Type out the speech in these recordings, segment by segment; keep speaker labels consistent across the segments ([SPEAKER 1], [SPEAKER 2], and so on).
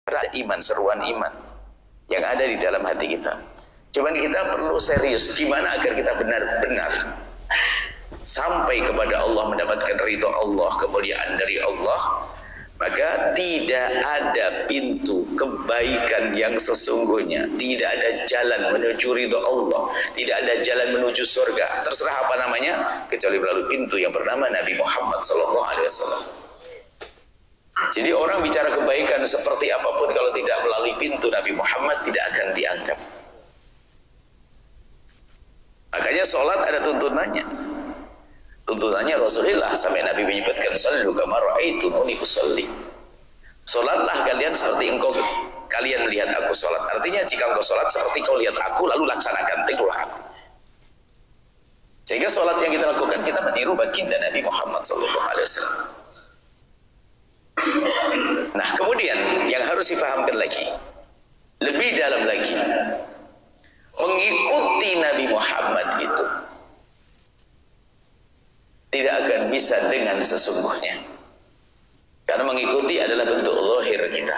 [SPEAKER 1] ada iman, seruan iman yang ada di dalam hati kita. Cuman kita perlu serius, gimana agar kita benar-benar sampai kepada Allah, mendapatkan ridho Allah, kemuliaan dari Allah. Maka tidak ada pintu kebaikan yang sesungguhnya, tidak ada jalan menuju ridho Allah, tidak ada jalan menuju surga, terserah apa namanya, kecuali melalui pintu yang bernama Nabi Muhammad SAW. Jadi orang bicara kebaikan seperti apapun, kalau tidak melalui pintu Nabi Muhammad tidak akan dianggap. Makanya sholat ada tuntunannya. Tuntunannya Rasulullah sampai Nabi menyebutkan sallu kama ra'aitumuni usalli. Salatlah kalian seperti kalian melihat aku salat. Artinya jika engkau salat seperti kau lihat aku, lalu laksanakan, tirulah aku. Sehingga salat yang kita lakukan, kita meniru baginda Nabi Muhammad SAW. Nah, kemudian yang harus difahamkan lagi, lebih dalam lagi, mengikuti Nabi Muhammad itu tidak akan bisa dengan sesungguhnya, karena mengikuti adalah bentuk zahir kita.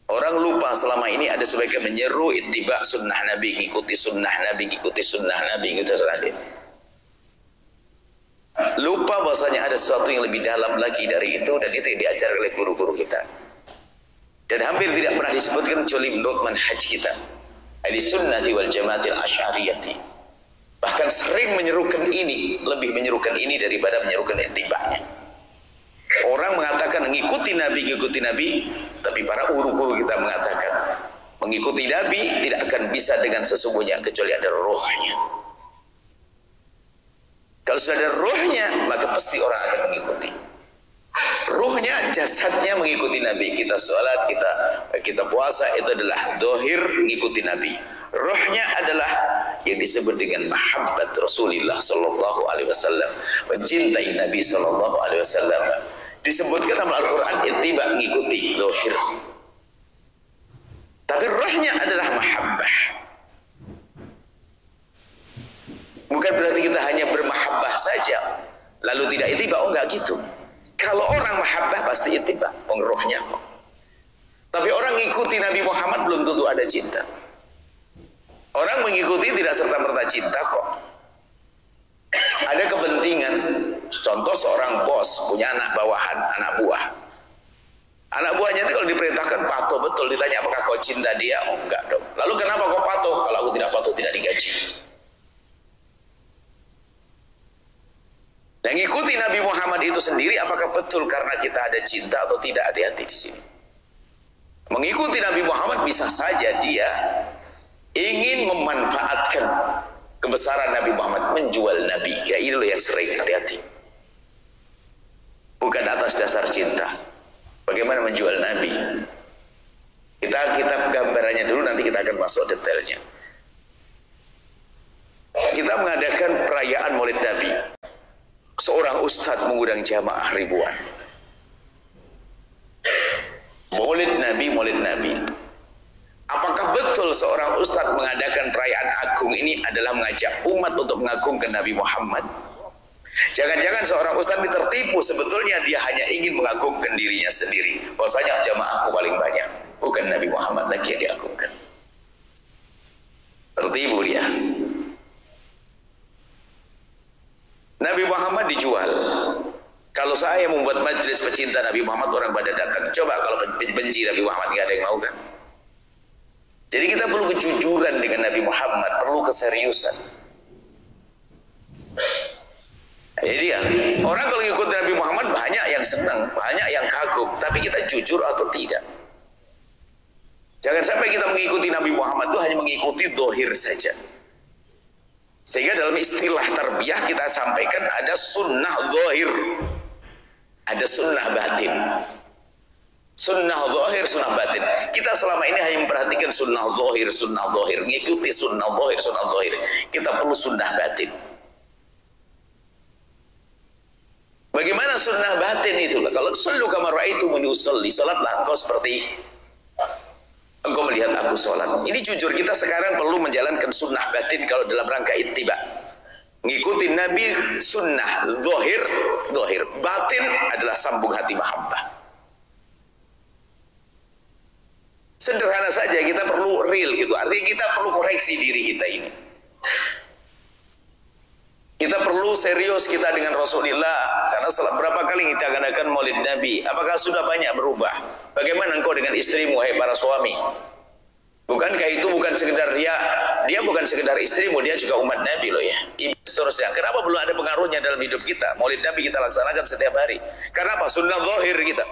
[SPEAKER 1] Orang lupa selama ini ada sebagian menyeru ittiba sunnah Nabi, ngikuti sunnah Nabi, ngikuti sunnah Nabi, gitu saja. Lupa bahwasanya ada sesuatu yang lebih dalam lagi dari itu, dan itu yang diajar oleh guru-guru kita. Dan hampir tidak pernah disebutkan kecuali menurut manhaj kita, ahli sunnati wal jamaatil asy'ariyati. Bahkan sering menyerukan ini, lebih menyerukan ini daripada menyerukan ittiba'nya. Orang mengatakan mengikuti Nabi, tapi para guru-guru kita mengatakan mengikuti Nabi tidak akan bisa dengan sesungguhnya kecuali ada rohnya. Kalau sudah ada rohnya, maka pasti orang akan mengikuti. Ruhnya, jasadnya mengikuti Nabi. Kita sholat, kita puasa, itu adalah dohir mengikuti Nabi. Rohnya adalah yang disebut dengan mahabbat Rasulullah Sallallahu Alaihi Wasallam, mencintai Nabi Sallallahu Alaihi Wasallam. Disebutkan dalam Al-Quran ittiba, mengikuti dohir. Tapi rohnya adalah mahabbah. Bukan berarti kita hanya bermahabbah saja lalu tidak ittiba, oh enggak gitu. Kalau orang mahabbah pasti ittiba, rohnya kok. Tapi orang mengikuti Nabi Muhammad belum tentu ada cinta. Orang mengikuti tidak serta-merta cinta kok. Ada kepentingan. Contoh seorang bos punya anak bawahan, anak buah. Anak buahnya itu kalau diperintahkan patuh betul, ditanya apakah kau cinta dia? Oh enggak dong. Lalu kenapa kau patuh? Kalau aku tidak patuh tidak digaji. Dan ngikuti Nabi Muhammad itu sendiri apakah betul karena kita ada cinta atau tidak? Hati-hati di sini. Mengikuti Nabi Muhammad bisa saja dia ingin memanfaatkan kebesaran Nabi Muhammad, menjual Nabi. Ya ini loh yang sering, hati-hati. Bukan atas dasar cinta. Bagaimana menjual Nabi? Kita gambarannya dulu, nanti kita akan masuk detailnya. Kita mengadakan perayaan Maulid Nabi. Seorang ustadz mengundang jamaah ribuan. Maulid Nabi. Apakah betul seorang ustadz mengadakan perayaan agung ini adalah mengajak umat untuk mengagungkan Nabi Muhammad? Jangan-jangan seorang ustadz ini tertipu, sebetulnya dia hanya ingin mengagungkan dirinya sendiri. Bahwasanya jamaahku paling banyak, bukan Nabi Muhammad lagi yang diagungkan. Tertipu dia. Nabi Muhammad dijual. Kalau saya membuat majelis pecinta Nabi Muhammad, orang pada datang. Coba kalau benci Nabi Muhammad, nggak ada yang mau kan? Jadi kita perlu kejujuran dengan Nabi Muhammad, perlu keseriusan. Jadi ya, orang kalau ikut Nabi Muhammad banyak yang senang, banyak yang kagum, tapi kita jujur atau tidak? Jangan sampai kita mengikuti Nabi Muhammad itu hanya mengikuti dohir saja. Sehingga dalam istilah tarbiyah kita sampaikan ada sunnah zahir, ada sunnah batin. Sunnah zahir, sunnah batin. Kita selama ini hanya memperhatikan sunnah zahir, mengikuti sunnah zahir. Kita perlu sunnah batin. Bagaimana sunnah batin itu? Kalau sallu kama ra'aitumuni usolli, salatlah engkau seperti engkau melihat aku sholat. Ini jujur, kita sekarang perlu menjalankan sunnah batin kalau dalam rangka ittiba. Ngikuti Nabi, sunnah zahir. Batin adalah sambung hati mahabbah. Sederhana saja, kita perlu real gitu. Artinya kita perlu koreksi diri kita ini. Kita perlu serius kita dengan Rasulullah. Karena berapa kali kita adakan maulid Nabi? Apakah sudah banyak berubah? Bagaimana engkau dengan istrimu, hai para suami? Bukankah itu bukan sekedar dia bukan sekedar istrimu, dia juga umat Nabi loh ya. Seterusnya. Kenapa belum ada pengaruhnya dalam hidup kita? Maulid Nabi kita laksanakan setiap hari. Karena apa? Sunnah zahir kita.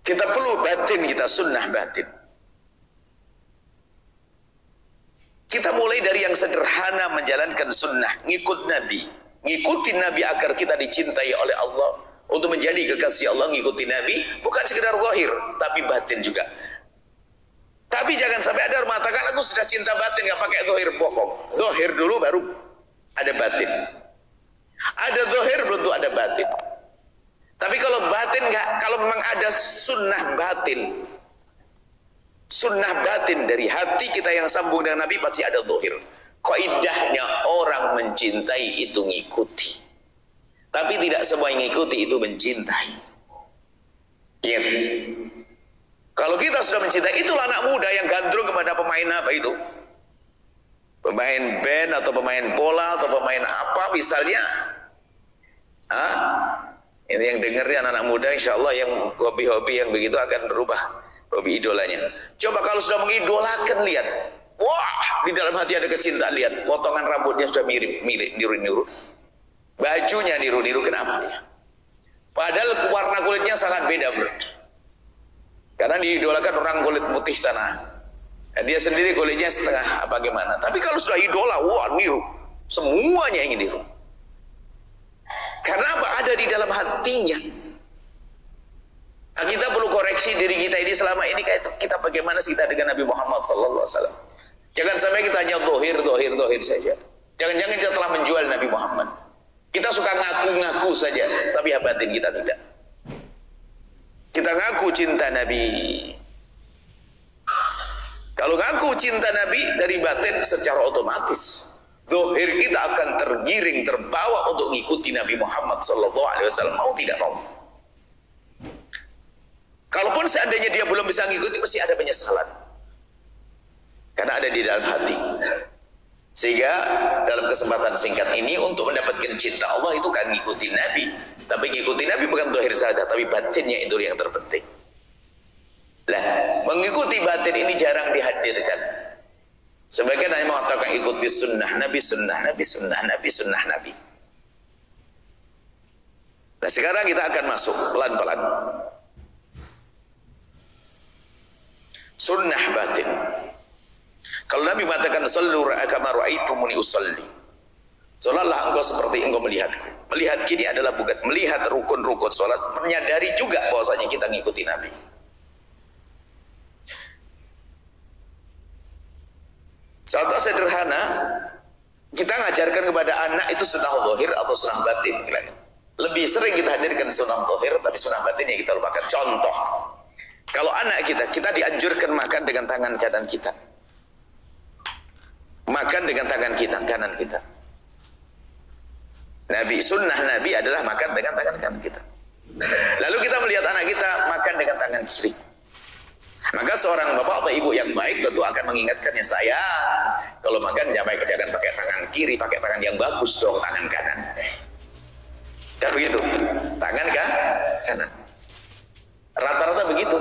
[SPEAKER 1] Kita perlu batin kita, sunnah batin. Kita mulai dari yang sederhana menjalankan sunnah, ngikut Nabi. Ngikutin Nabi agar kita dicintai oleh Allah. Untuk menjadi kekasih Allah, ngikuti Nabi bukan sekedar zahir, tapi batin juga. Tapi jangan sampai ada yang mengatakan aku sudah cinta batin, gak pakai zahir, bohong. Zahir dulu baru ada batin. Ada zahir belum tentu ada batin. Tapi kalau batin kalau memang ada sunnah batin dari hati kita yang sambung dengan Nabi, pasti ada zahir. Kaidahnya orang mencintai itu ngikuti. Tapi tidak semua yang ngikuti itu mencintai. Ingat, kalau kita sudah mencintai, itulah anak muda yang gandrung kepada pemain apa itu? Pemain band atau pemain bola atau pemain apa misalnya. Ini yang dengarnya anak-anak muda, insya Allah yang hobi-hobi yang begitu akan berubah hobi idolanya. Coba kalau sudah mengidolakan, lihat, wah, di dalam hati ada kecintaan, lihat, potongan rambutnya sudah mirip, niru-niru. Bajunya niru-niru, kenapa ya? Padahal warna kulitnya sangat beda, bro. Karena diidolakan orang kulit putih sana. Nah, dia sendiri kulitnya setengah apa gimana. Tapi kalau sudah idola, wah niru. Semuanya ingin niru. Karena apa? Ada di dalam hatinya. Nah, kita perlu koreksi diri kita ini selama ini kita bagaimana kita dengan Nabi Muhammad SAW. Jangan sampai kita hanya dohir saja. Jangan-jangan kita telah menjual Nabi Muhammad. Kita suka ngaku-ngaku saja, tapi batin kita tidak. Kita ngaku cinta Nabi. Kalau ngaku cinta Nabi dari batin secara otomatis, zahir kita akan tergiring, terbawa untuk mengikuti Nabi Muhammad SAW. Mau tidak mau. Kalaupun seandainya dia belum bisa mengikuti, pasti ada penyesalan. Karena ada di dalam hati. Sehingga dalam kesempatan singkat ini untuk mendapatkan cinta Allah itu kan ngikuti Nabi. Tapi ngikuti Nabi bukan zahir saja, tapi batinnya itu yang terpenting. Lah, mengikuti batin ini jarang dihadirkan. Sebagian hanya mengatakan ikuti sunnah Nabi, sunnah Nabi, sunnah Nabi, sunnah Nabi. Nah, sekarang kita akan masuk pelan-pelan. Sunnah batin. Kalau Nabi mengatakan sallu kama ra'aitumuni usalli. Salatlah engkau seperti engkau melihatku. Melihat kini adalah bukan melihat rukun-rukun salat, menyadari juga bahwasanya kita ngikuti Nabi. Contoh sederhana, kita ngajarkan kepada anak itu sunnah zahir atau sunnah batin. Lebih sering kita hadirkan sunnah zahir, tapi sunnah batinnya kita lupakan. Contoh, kalau anak kita dianjurkan makan dengan tangan kanan kita. Makan dengan tangan kanan kita. Sunnah Nabi adalah makan dengan tangan kanan kita. Lalu kita melihat anak kita makan dengan tangan kiri. Maka seorang bapak atau ibu yang baik tentu akan mengingatkannya, saya kalau makan jangan pakai tangan kiri, pakai tangan yang bagus dong, tangan kanan. Kan begitu? Tangan kanan. Rata-rata begitu.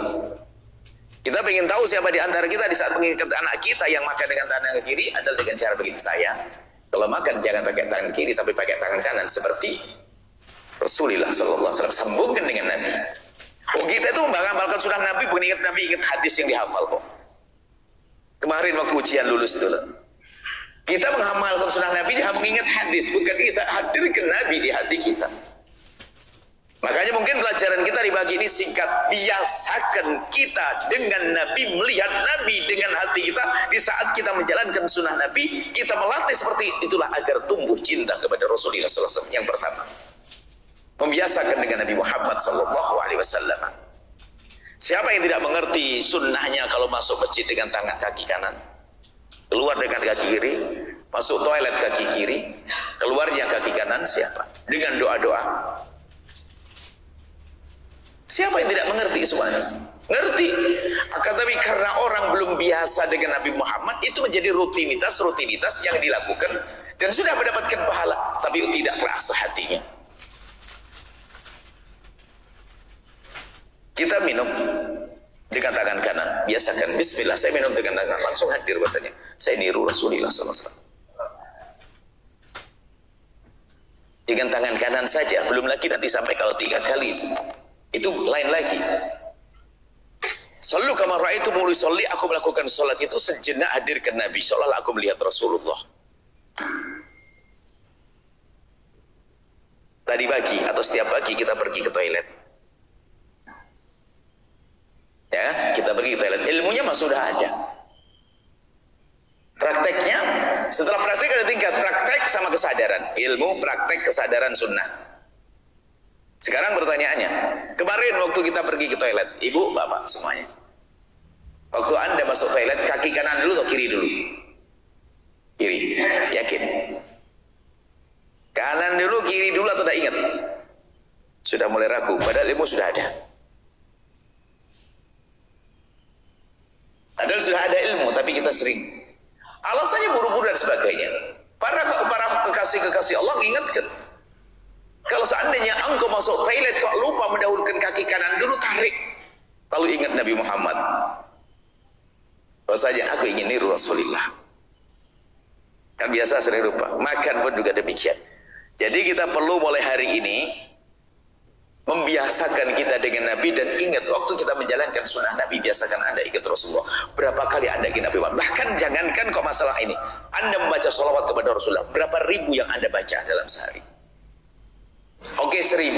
[SPEAKER 1] Kita ingin tahu siapa di antara kita di saat mengingat anak kita yang makan dengan tangan kiri adalah dengan cara begini. Saya kalau makan jangan pakai tangan kiri tapi pakai tangan kanan seperti Rasulullah SAW. Sambungkan dengan Nabi. Kita itu mengamalkan sunnah Nabi bukan ingat Nabi, ingat hadis yang dihafal kok. Kemarin waktu ujian lulus dulu. Kita mengamalkan sunnah Nabi jangan mengingat hadis, bukan kita hadirkan Nabi di hati kita. Makanya mungkin pelajaran kita di pagi ini singkat. Biasakan kita dengan Nabi, melihat Nabi dengan hati kita. Di saat kita menjalankan sunnah Nabi, kita melatih seperti itulah agar tumbuh cinta kepada Rasulullah SAW. Yang pertama, membiasakan dengan Nabi Muhammad SAW. Siapa yang tidak mengerti sunnahnya kalau masuk masjid dengan tangan kaki kanan, keluar dengan kaki kiri, masuk toilet kaki kiri, keluarnya kaki kanan, siapa? Dengan doa-doa. Siapa yang tidak mengerti semuanya? Ngerti. Akan tapi karena orang belum biasa dengan Nabi Muhammad, itu menjadi rutinitas yang dilakukan dan sudah mendapatkan pahala, tapi tidak terasa hatinya. Kita minum dengan tangan kanan, biasakan bismillah. Saya minum dengan tangan, langsung hadir bahasanya saya niru Rasulullah SAW. Dengan tangan kanan saja, belum lagi nanti sampai kalau 3 kali, itu lain lagi. Sallu kama ra'aitumuni usolli, aku melakukan salat itu sejenak hadirkan Nabi, seolah aku melihat Rasulullah. Tadi pagi atau setiap pagi kita pergi ke toilet. Ya, kita pergi ke toilet. Ilmunya mah sudah ada. Prakteknya, setelah praktek ada tingkat praktek sama kesadaran. Ilmu, praktek, kesadaran, sunnah. Sekarang pertanyaannya, kemarin waktu kita pergi ke toilet, ibu, bapak, semuanya. Waktu anda masuk toilet, kaki kanan dulu atau kiri dulu? Kiri, yakin? Kanan dulu, kiri dulu atau tidak ingat? Sudah mulai ragu, padahal ilmu sudah ada. Padahal sudah ada ilmu, tapi kita sering. Alasannya buru-buru dan sebagainya. Para kekasih-kekasih Allah ingatkan. Kalau seandainya engkau masuk toilet kok lupa mendahulukan kaki kanan dulu, tarik. Lalu ingat Nabi Muhammad. Bahasanya aku ingin niru Rasulullah. Kan biasa sering lupa. Makan pun juga demikian. Jadi kita perlu mulai hari ini membiasakan kita dengan Nabi, dan ingat waktu kita menjalankan sunnah Nabi, biasakan anda ingat Rasulullah. Berapa kali anda ingat Nabi Muhammad? Bahkan jangankan kok masalah ini, anda membaca sholawat kepada Rasulullah, berapa ribu yang anda baca dalam sehari? Oke, 1000.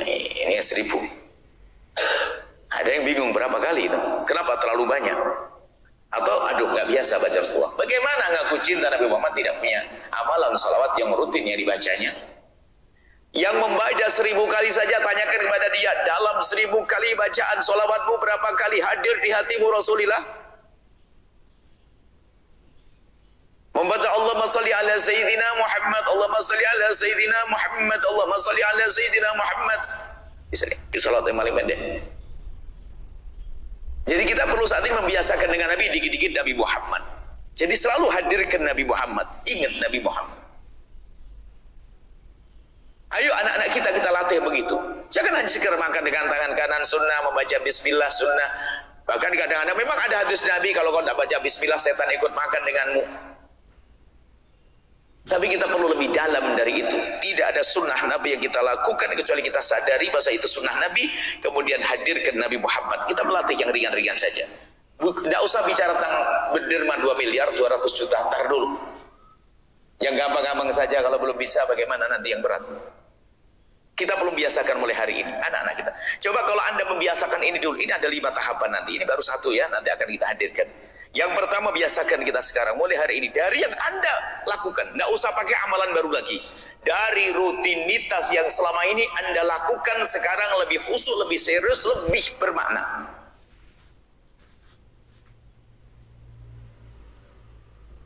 [SPEAKER 1] Ini 1000. Ada yang bingung berapa kali itu? Kenapa terlalu banyak? Atau aduh nggak biasa baca Rasulullah. Bagaimana ngaku cinta Nabi Muhammad tidak punya amalan sholawat yang rutin yang dibacanya? Yang membaca 1000 kali saja, tanyakan kepada dia, dalam 1000 kali bacaan sholawatmu berapa kali hadir di hatimu Rasulullah? Membaca Allahumma salli ala Sayyidina Muhammad, Allahumma salli ala Sayyidina Muhammad, Allahumma salli ala Sayyidina Muhammad. Ini sholawat yang paling pendek. Jadi kita perlu saat ini membiasakan dengan Nabi, dikit-dikit Nabi Muhammad. Jadi selalu hadirkan Nabi Muhammad, ingat Nabi Muhammad. Ayo anak-anak kita latih begitu. Jangan hanya sekedar makan dengan tangan kanan sunnah, membaca bismillah sunnah. Bahkan kadang-kadang memang ada hadis Nabi, kalau kau tidak baca bismillah setan ikut makan denganmu. Tapi kita perlu lebih dalam dari itu. Tidak ada sunnah Nabi yang kita lakukan kecuali kita sadari bahwa itu sunnah Nabi, kemudian hadirkan Nabi Muhammad. Kita melatih yang ringan-ringan saja. Tidak usah bicara tentang berderma 2 miliar 200 juta, ntar dulu. Yang gampang-gampang saja, kalau belum bisa bagaimana nanti yang berat. Kita belum biasakan mulai hari ini, anak-anak kita. Coba kalau anda membiasakan ini dulu, ini ada 5 tahapan nanti, ini baru 1 ya, nanti akan kita hadirkan. Yang pertama, biasakan kita sekarang, mulai hari ini, dari yang anda lakukan, nggak usah pakai amalan baru lagi. Dari rutinitas yang selama ini anda lakukan, sekarang lebih khusyuk, lebih serius, lebih bermakna.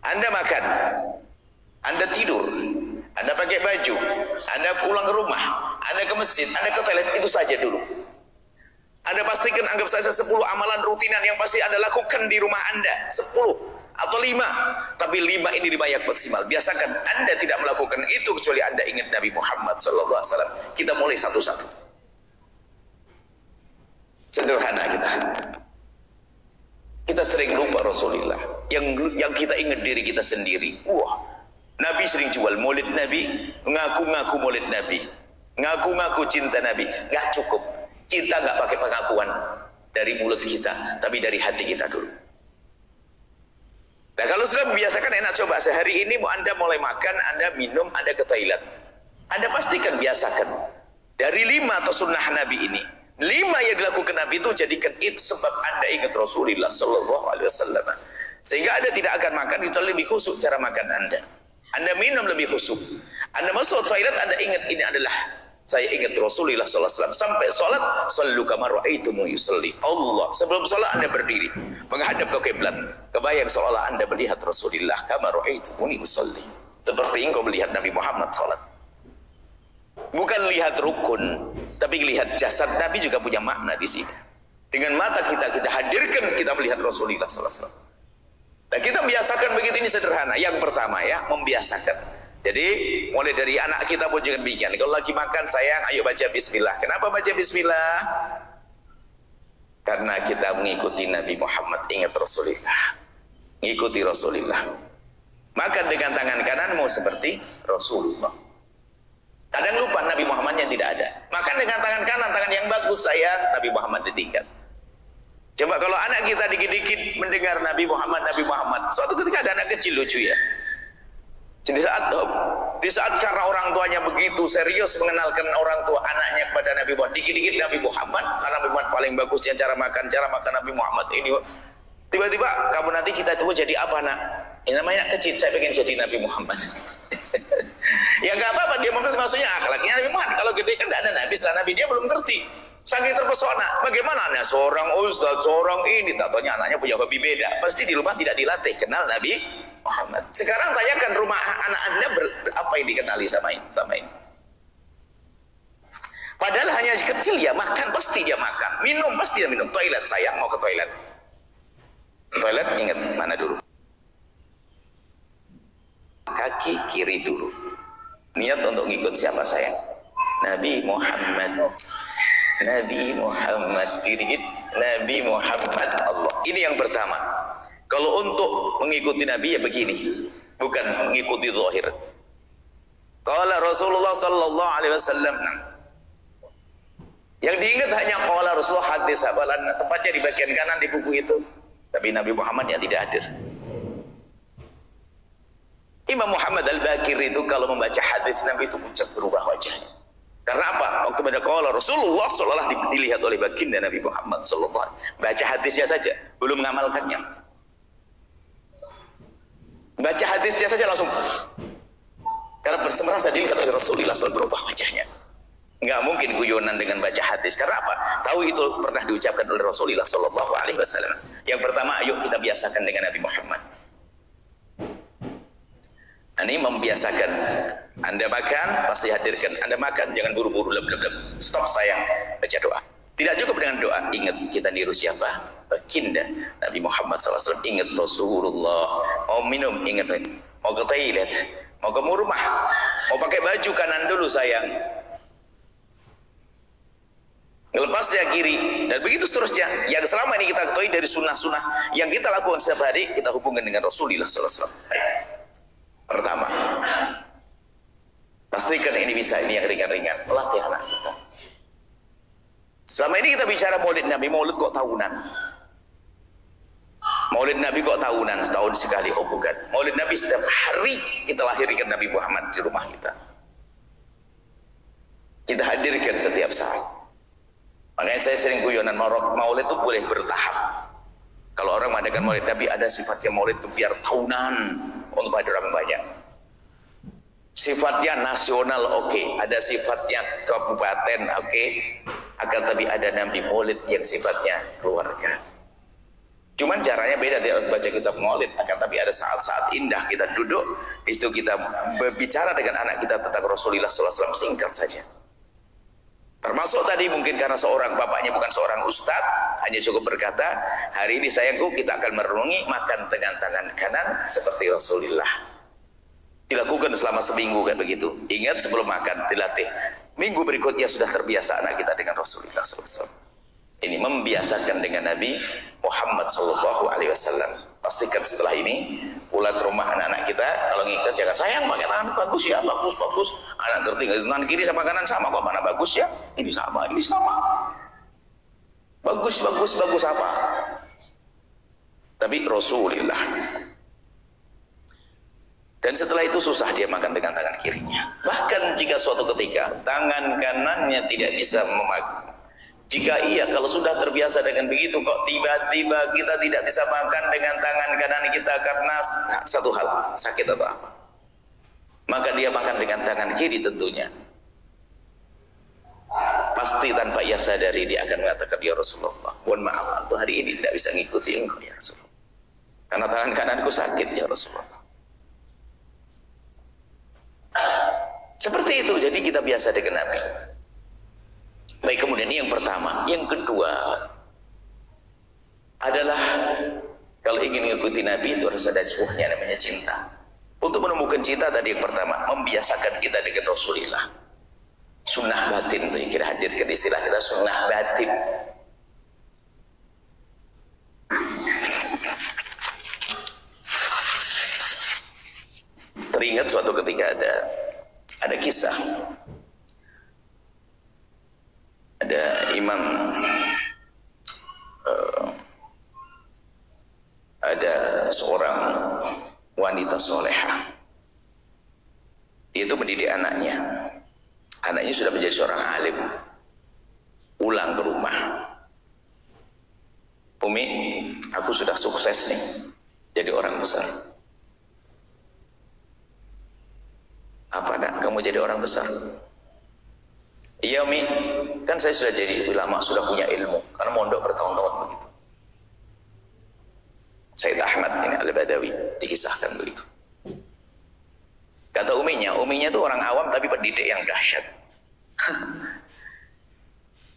[SPEAKER 1] Anda makan, anda tidur, anda pakai baju, anda pulang ke rumah, anda ke masjid, anda ke toilet, itu saja dulu. Anda pastikan, anggap saja 10 amalan rutinan yang pasti anda lakukan di rumah anda, 10 atau 5, tapi 5 ini dibayar maksimal. Biasakan anda tidak melakukan itu kecuali anda ingat Nabi Muhammad SAW. Kita mulai satu-satu. Sederhana kita. Kita sering lupa Rasulullah. Yang kita ingat diri kita sendiri. Wah, Nabi sering jual maulid Nabi, ngaku-ngaku maulid Nabi, ngaku-ngaku cinta Nabi. Nggak cukup. Cinta nggak pakai pengakuan dari mulut kita, tapi dari hati kita dulu. Nah, kalau sudah membiasakan, enak. Coba sehari ini mau anda mulai makan, anda minum, anda ke toilet, anda pastikan biasakan dari 5 atau sunnah Nabi ini. 5 yang dilakukan Nabi itu, jadikan itu sebab anda ingat Rasulullah Sallallahu Alaihi Wasallam, sehingga anda tidak akan makan kecuali lebih khusyuk cara makan anda. Anda minum lebih khusyuk. Anda masuk toilet, anda ingat ini adalah saya ingat Rasulullah Sallallahu Alaihi Wasallam. Sampai sholat, sallu kama ra'aitumu yusalli. Allah, sebelum sholat anda berdiri menghadap ke kiblat, kebayang seolah anda melihat Rasulullah kama ra'aitumuni yusalli, seperti engkau melihat Nabi Muhammad sholat. Bukan lihat rukun, Tapi lihat jasad Nabi juga punya makna di sini. Dengan mata kita hadirkan, kita melihat Rasulullah sallallahu alaihi wasallam. Nah, kita membiasakan begitu, ini sederhana. Yang pertama ya, membiasakan. Jadi mulai dari anak kita pun jangan demikian. Kalau lagi makan, sayang, ayo baca bismillah. Kenapa baca bismillah? Karena kita mengikuti Nabi Muhammad, ingat Rasulullah. Mengikuti Rasulullah. Makan dengan tangan kananmu seperti Rasulullah. Kadang lupa Nabi Muhammadnya tidak ada. Makan dengan tangan kanan, tangan yang bagus, sayang, Nabi Muhammad ditinggal. Coba kalau anak kita dikit-dikit mendengar Nabi Muhammad, suatu ketika ada anak kecil lucu ya. Jadi di saat karena orang tuanya begitu serius mengenalkan orang tua anaknya kepada Nabi Muhammad, dikit-dikit Nabi Muhammad, karena Nabi Muhammad paling bagusnya cara makan Nabi Muhammad ini. Tiba-tiba kamu nanti cita-cita jadi apa nak? Ini namanya kecil, saya pengen jadi Nabi Muhammad. Ya nggak apa-apa, dia maksudnya akhlaknya Nabi Muhammad. Kalau gede kan nggak ada Nabi, setelah Nabi dia belum ngerti. Saking terpesona, bagaimana nih seorang ustaz, seorang ini, tak tanya anaknya punya hobi beda. Pasti di rumah tidak dilatih kenal Nabi Muhammad. Sekarang tanyakan rumah anak anda apa yang dikenali sama ini. Padahal hanya kecil ya, makan pasti dia makan, minum pasti dia minum. Toilet, sayang mau ke toilet. Toilet ingat mana dulu? Kaki kiri dulu. Niat untuk ngikut siapa sayang? Nabi Muhammad. Nabi Muhammad, dikit Nabi Muhammad Allah. Ini yang pertama. Kalau untuk mengikuti Nabi ya begini, bukan mengikuti zahir. Qala Rasulullah sallallahu alaihi wasallam. Yang diingat hanya qala Rasulullah, hadis hafalan tepatnya di bagian kanan di buku itu. Tapi Nabi Muhammad yang tidak hadir. Imam Muhammad Al-Bakir itu kalau membaca hadis Nabi itu pucat berubah wajahnya. Karena apa? Waktu baca qala Rasulullah seolah dilihat oleh baginda Nabi Muhammad sallallahu alaihi wasallam. Baca hadisnya saja, belum mengamalkannya. Baca hadisnya saja langsung. Karena merasa dilihat oleh Rasulullah sallallahu berubah wajahnya. Enggak mungkin guyonan dengan baca hadis. Karena apa? Tahu itu pernah diucapkan oleh Rasulullah sallallahu alaihi wasallam. Yang pertama, ayo kita biasakan dengan Nabi Muhammad. Ini membiasakan. Anda makan, pasti hadirkan. Anda makan, jangan buru-buru, stop sayang, baca doa. Tidak cukup dengan doa. Ingat kita niru siapa? Baginda Nabi Muhammad SAW. Ingat Rasulullah. Mau minum, ingat. Mau ke toilet, mau ke rumah, mau pakai baju kanan dulu sayang. Lepasnya kiri, dan begitu seterusnya. Yang selama ini kita ketahui dari sunnah-sunnah yang kita lakukan setiap hari, kita hubungkan dengan Rasulullah SAW. Pertama, pastikan ini bisa, ini yang ringan-ringan. Latih anak kita. Selama ini kita bicara maulid Nabi, maulid kok tahunan? Maulid Nabi kok tahunan, setahun sekali? Oh bukan. Maulid Nabi setiap hari kita lahirkan Nabi Muhammad di rumah kita. Kita hadirkan setiap saat. Makanya saya sering guyonan, maulid itu boleh bertahap. Kalau orang mengadakan maulid Nabi, ada sifatnya maulid itu biar tahunan untuk hadir orang banyak. Sifatnya nasional oke. Ada sifatnya kabupaten oke. Akan tapi ada Nabi maulid yang sifatnya keluarga. Cuman caranya beda, dia harus baca kitab maulid. Akan tapi ada saat-saat indah kita duduk, di situ kita berbicara dengan anak kita tentang Rasulullah SAW, singkat saja. Termasuk tadi mungkin karena seorang bapaknya bukan seorang ustadz, hanya cukup berkata, hari ini sayangku kita akan merenungi makan dengan tangan kanan seperti Rasulullah. Dilakukan selama seminggu kayak begitu. Ingat sebelum makan dilatih. Minggu berikutnya sudah terbiasa anak kita dengan Rasulullah SAW. Ini membiasakan dengan Nabi Muhammad SAW. Pastikan setelah ini pulang ke rumah anak-anak kita, kalau ngikat jangan sayang pakai tangan bagus ya, bagus. Anak ngerti tangan kiri sama kanan sama kok, mana bagus ya? Ini sama. Bagus apa? Tapi Rasulullah. Dan setelah itu susah dia makan dengan tangan kirinya. Bahkan jika suatu ketika tangan kanannya tidak bisa memakan. Jika iya, kalau sudah terbiasa dengan begitu, kok tiba-tiba kita tidak bisa makan dengan tangan kanan kita karena satu hal, sakit atau apa. Maka dia makan dengan tangan kiri tentunya. Pasti tanpa ia sadari dia akan mengatakan, ya Rasulullah, mohon maaf, aku hari ini tidak bisa ngikuti engkau ya Rasulullah. Karena tangan kananku sakit ya Rasulullah. Seperti itu, jadi kita biasa dengan Nabi. ini yang pertama. Yang kedua adalah kalau ingin mengikuti Nabi itu harus ada sebuahnya namanya cinta. Untuk menemukan cinta tadi yang pertama, membiasakan kita dengan Rasulullah. Sunnah batin itu yang kita hadirkan, istilah kita sunnah batin. Teringat suatu ketika ada kisah, ada imam, ada seorang wanita solehah. Dia itu mendidik anaknya. Anaknya sudah menjadi seorang alim. Pulang ke rumah, Umi, aku sudah sukses nih jadi orang besar. Apa nak? Kamu jadi orang besar? Iya Umi, kan saya sudah jadi ulama, sudah punya ilmu, karena mondok bertahun-tahun begitu. Sayyid Ahmad ini Al-Badawi dikisahkan begitu. Kata uminya itu orang awam tapi pendidik yang dahsyat.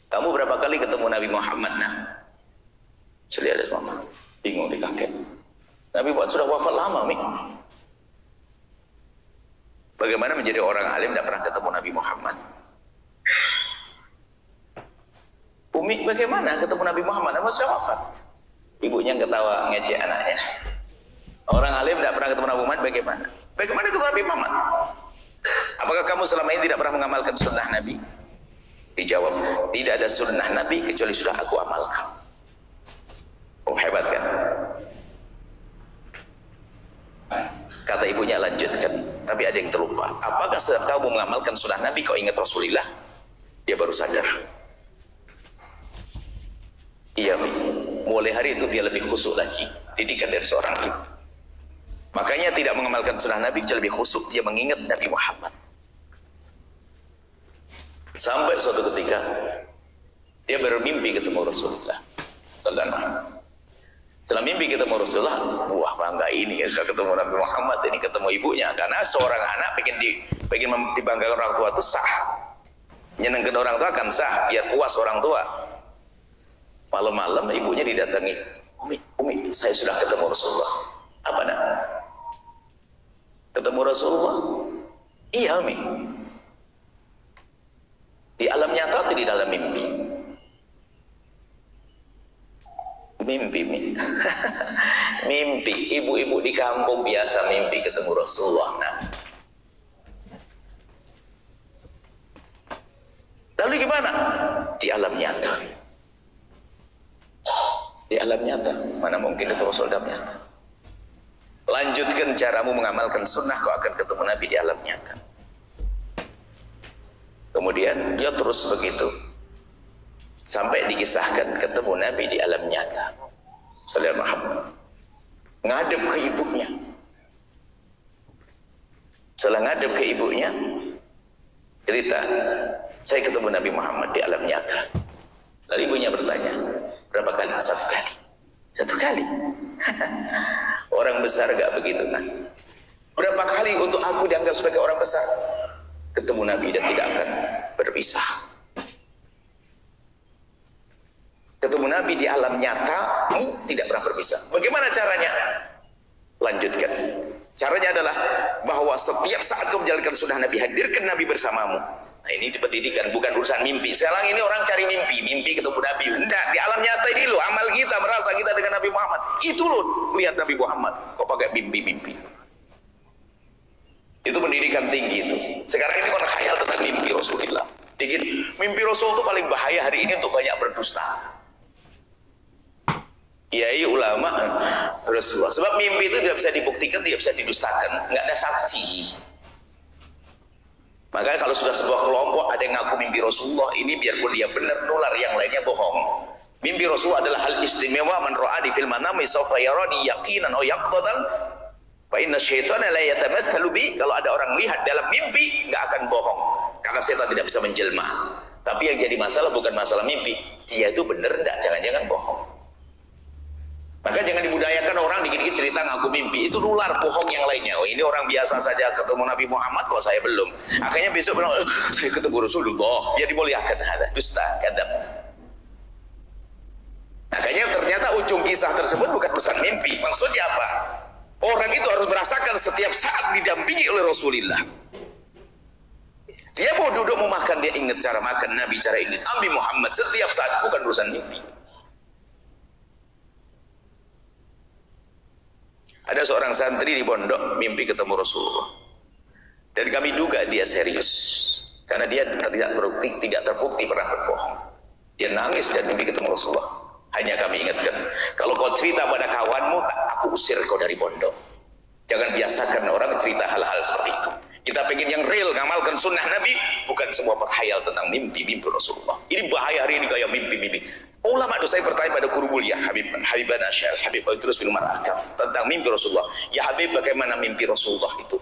[SPEAKER 1] Kamu berapa kali ketemu Nabi Muhammad? Nah, saya lihat mama, bingung di kaget. Nabi sudah wafat lama, Umi. Bagaimana menjadi orang alim tidak pernah ketemu Nabi Muhammad? Umi, bagaimana ketemu Nabi Muhammad? Nabi sudah wafat. Ibunya ketawa ngecek anaknya. Orang alim tidak pernah ketemu Nabi Muhammad, bagaimana? Bagaimana ketemu Nabi Muhammad? Apakah kamu selama ini tidak pernah mengamalkan sunnah Nabi? Dijawab, tidak ada sunnah Nabi kecuali sudah aku amalkan. Oh, hebat kan? Kata ibunya, lanjutkan. Tapi ada yang terlupa. Apakah setelah kamu mengamalkan sunnah Nabi kau ingat Rasulullah? Dia baru sadar. Iya, mulai hari itu dia lebih khusyuk lagi. Didikan dari seorang ibu. Makanya tidak mengamalkan sunnah Nabi dia lebih khusyuk. Dia mengingat Nabi Muhammad. Sampai suatu ketika dia bermimpi ketemu Rasulullah sallallahu alaihi wasallam. Setelah mimpi ketemu Rasulullah, wah bangga ini ya sudah ketemu Nabi Muhammad, ini ketemu ibunya. Karena seorang anak pengen dibanggakan orang tua itu sah, nyenengkan orang tua kan sah, biar puas orang tua. Malam-malam ibunya didatangi, Umi, saya sudah ketemu Rasulullah. Apa nak? Ketemu Rasulullah? Iya Umi. Di alam nyata atau di dalam mimpi? Mimpi. Mimpi. Ibu-ibu di kampung biasa mimpi ketemu Rasulullah. Nah, lalu gimana? Di alam nyata. Di alam nyata. Mana mungkin itu Rasul dalam nyata? Lanjutkan caramu mengamalkan sunnah, kau akan ketemu Nabi di alam nyata. Kemudian dia terus begitu sampai dikisahkan ketemu Nabi di alam nyata. Sallallahu Muhammad ngadep ke ibunya. Setelah ngadep ke ibunya, cerita, saya ketemu Nabi Muhammad di alam nyata. Lalu ibunya bertanya, berapa kali? Satu kali. Satu kali. Orang besar gak begitu, nah. Berapa kali untuk aku dianggap sebagai orang besar? Ketemu Nabi dan tidak akan berpisah. Ketemu Nabi di alam nyata, tidak pernah berpisah. Bagaimana caranya? Lanjutkan. Caranya adalah bahwa setiap saat kau menjalankan sunnah Nabi, hadirkan Nabi bersamamu. Nah, ini di pendidikan, bukan urusan mimpi. Sekarang ini orang cari mimpi ketemu Nabi. Enggak, di alam nyata ini loh, amal kita, merasa kita dengan Nabi Muhammad. Itu loh, lihat Nabi Muhammad. Kok pakai mimpi? Itu pendidikan tinggi itu. Sekarang ini orang khayal tentang mimpi Rasulullah. Dikit, mimpi Rasul itu paling bahaya hari ini untuk banyak berdusta. Kiai ulama Rasulullah. Sebab mimpi itu tidak bisa dibuktikan, tidak bisa didustakan, nggak ada saksi. Makanya kalau sudah sebuah kelompok ada yang ngaku mimpi Rasulullah, ini biarpun dia benar, nular, yang lainnya bohong. Mimpi Rasulullah adalah hal istimewa. Man ra'a di fil manami sawfa yarani yaqinan aw yaqtatan. Fa inna syaitana la yatamathalu bi. Kalau ada orang lihat dalam mimpi, nggak akan bohong, karena setan tidak bisa menjelma. Tapi yang jadi masalah bukan masalah mimpi, dia itu benar enggak, jangan-jangan bohong. Maka jangan dibudayakan orang dikit-dikit cerita ngaku mimpi, itu nular bohong yang lainnya. Oh ini orang biasa saja ketemu Nabi Muhammad kok saya belum. Akhirnya besok bilang saya ketemu Rasulullah, ya dimuliakan. Ada dusta, kadab. Makanya ternyata ujung kisah tersebut bukan pesan mimpi. Maksudnya apa? Orang itu harus merasakan setiap saat didampingi oleh Rasulullah. Dia mau duduk mau makan, dia ingat cara makan Nabi, cara ini Nabi Muhammad setiap saat, bukan urusan mimpi. Ada seorang santri di pondok mimpi ketemu Rasulullah, dan kami duga dia serius karena dia tidak terbukti pernah berbohong. Dia nangis dan mimpi ketemu Rasulullah. Hanya kami ingatkan, kalau kau cerita pada kawanmu, aku usir kau dari pondok. Jangan biasakan orang cerita hal-hal seperti itu. Kita pengen yang real, ngamalkan sunnah Nabi, bukan semua berkhayal tentang mimpi-mimpi Rasulullah. Ini bahaya hari ini kayak mimpi-mimpi. Ulama itu saya bertanya pada guru mulia Habibana Syekh Habib Idrus bin Umar Al-Kaf tentang mimpi Rasulullah. Ya Habib, bagaimana mimpi Rasulullah itu?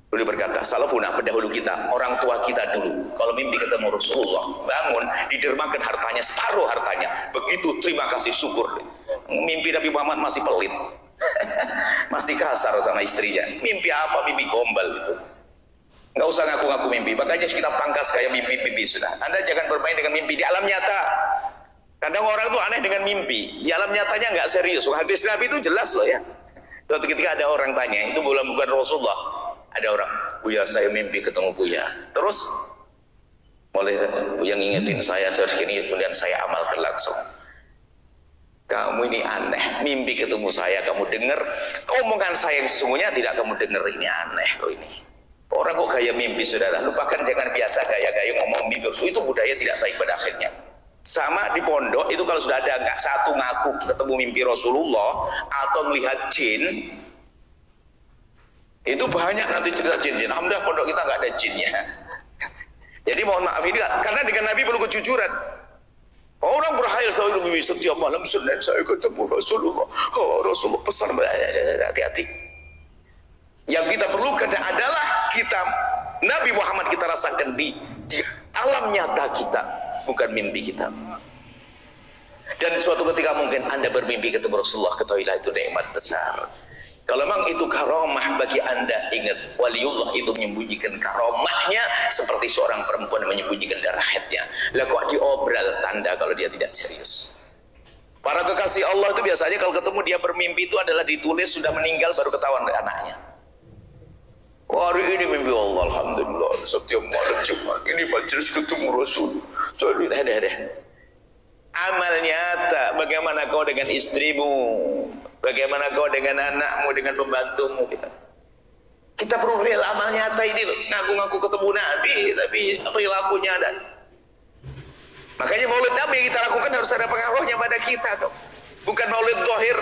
[SPEAKER 1] Beliau berkata, salafuna, pendahulu kita, orang tua kita dulu, kalau mimpi ketemu Rasulullah, bangun, didermakan hartanya, separuh hartanya. Begitu terima kasih syukur. Mimpi Nabi Muhammad masih pelit. Masih kasar sama istrinya. Mimpi apa? Mimpi gombal itu. Nggak usah ngaku-ngaku mimpi. Makanya kita pangkas kayak mimpi-mimpi sudah. Anda jangan bermain dengan mimpi di alam nyata. Kadang orang tuh aneh dengan mimpi. Di alam nyatanya nggak serius. Hadis Nabi itu jelas loh ya. Suatu ketika ada orang tanya, itu bukan Rasulullah. Ada orang, Buya saya mimpi ketemu Buya. Terus boleh Buya ngingetin saya segini, kemudian saya amalkan langsung. Kamu ini aneh, mimpi ketemu saya, kamu dengar omongan saya yang sesungguhnya tidak kamu dengar, ini aneh loh ini. Orang kok gaya mimpi, saudara, lupakan, jangan biasa gaya-gaya ngomong mimpi. Itu budaya tidak baik pada akhirnya. Sama di pondok itu kalau sudah ada nggak satu ngaku ketemu mimpi Rasulullah atau melihat jin, itu banyak nanti cerita jin-jin. Alhamdulillah pondok kita nggak ada jinnya. Jadi mohon maaf ini karena dengan Nabi perlu kejujuran. Orang berkhayal selalu mimpi setiap malam Senin saya ketemu Rasulullah. Oh Rasulullah pesan, hati-hati. Yang kita perlukan adalah kita Nabi Muhammad kita rasakan di alam nyata kita, bukan mimpi kita. Dan suatu ketika mungkin Anda bermimpi ketemu Rasulullah, ketahuilah itu nikmat besar. Kalau memang itu karomah bagi Anda, ingat waliullah itu menyembunyikan karomahnya seperti seorang perempuan menyembunyikan darah haidnya. Lah kok diobral tanda kalau dia tidak serius. Para kekasih Allah itu biasanya kalau ketemu dia bermimpi itu adalah ditulis sudah meninggal baru ketahuan anaknya. Hari ini mimpi Allah, alhamdulillah, setiap malam Jumat ini majelis ketemu Rasul. Amal nyata, bagaimana kau dengan istrimu, bagaimana kau dengan anakmu, dengan pembantumu. Kita perlu real amal nyata ini loh. Ngaku-ngaku ketemu Nabi tapi perilakunya ada. Makanya maulid Nabi yang kita lakukan harus ada pengaruhnya pada kita dong. Bukan maulid zahir.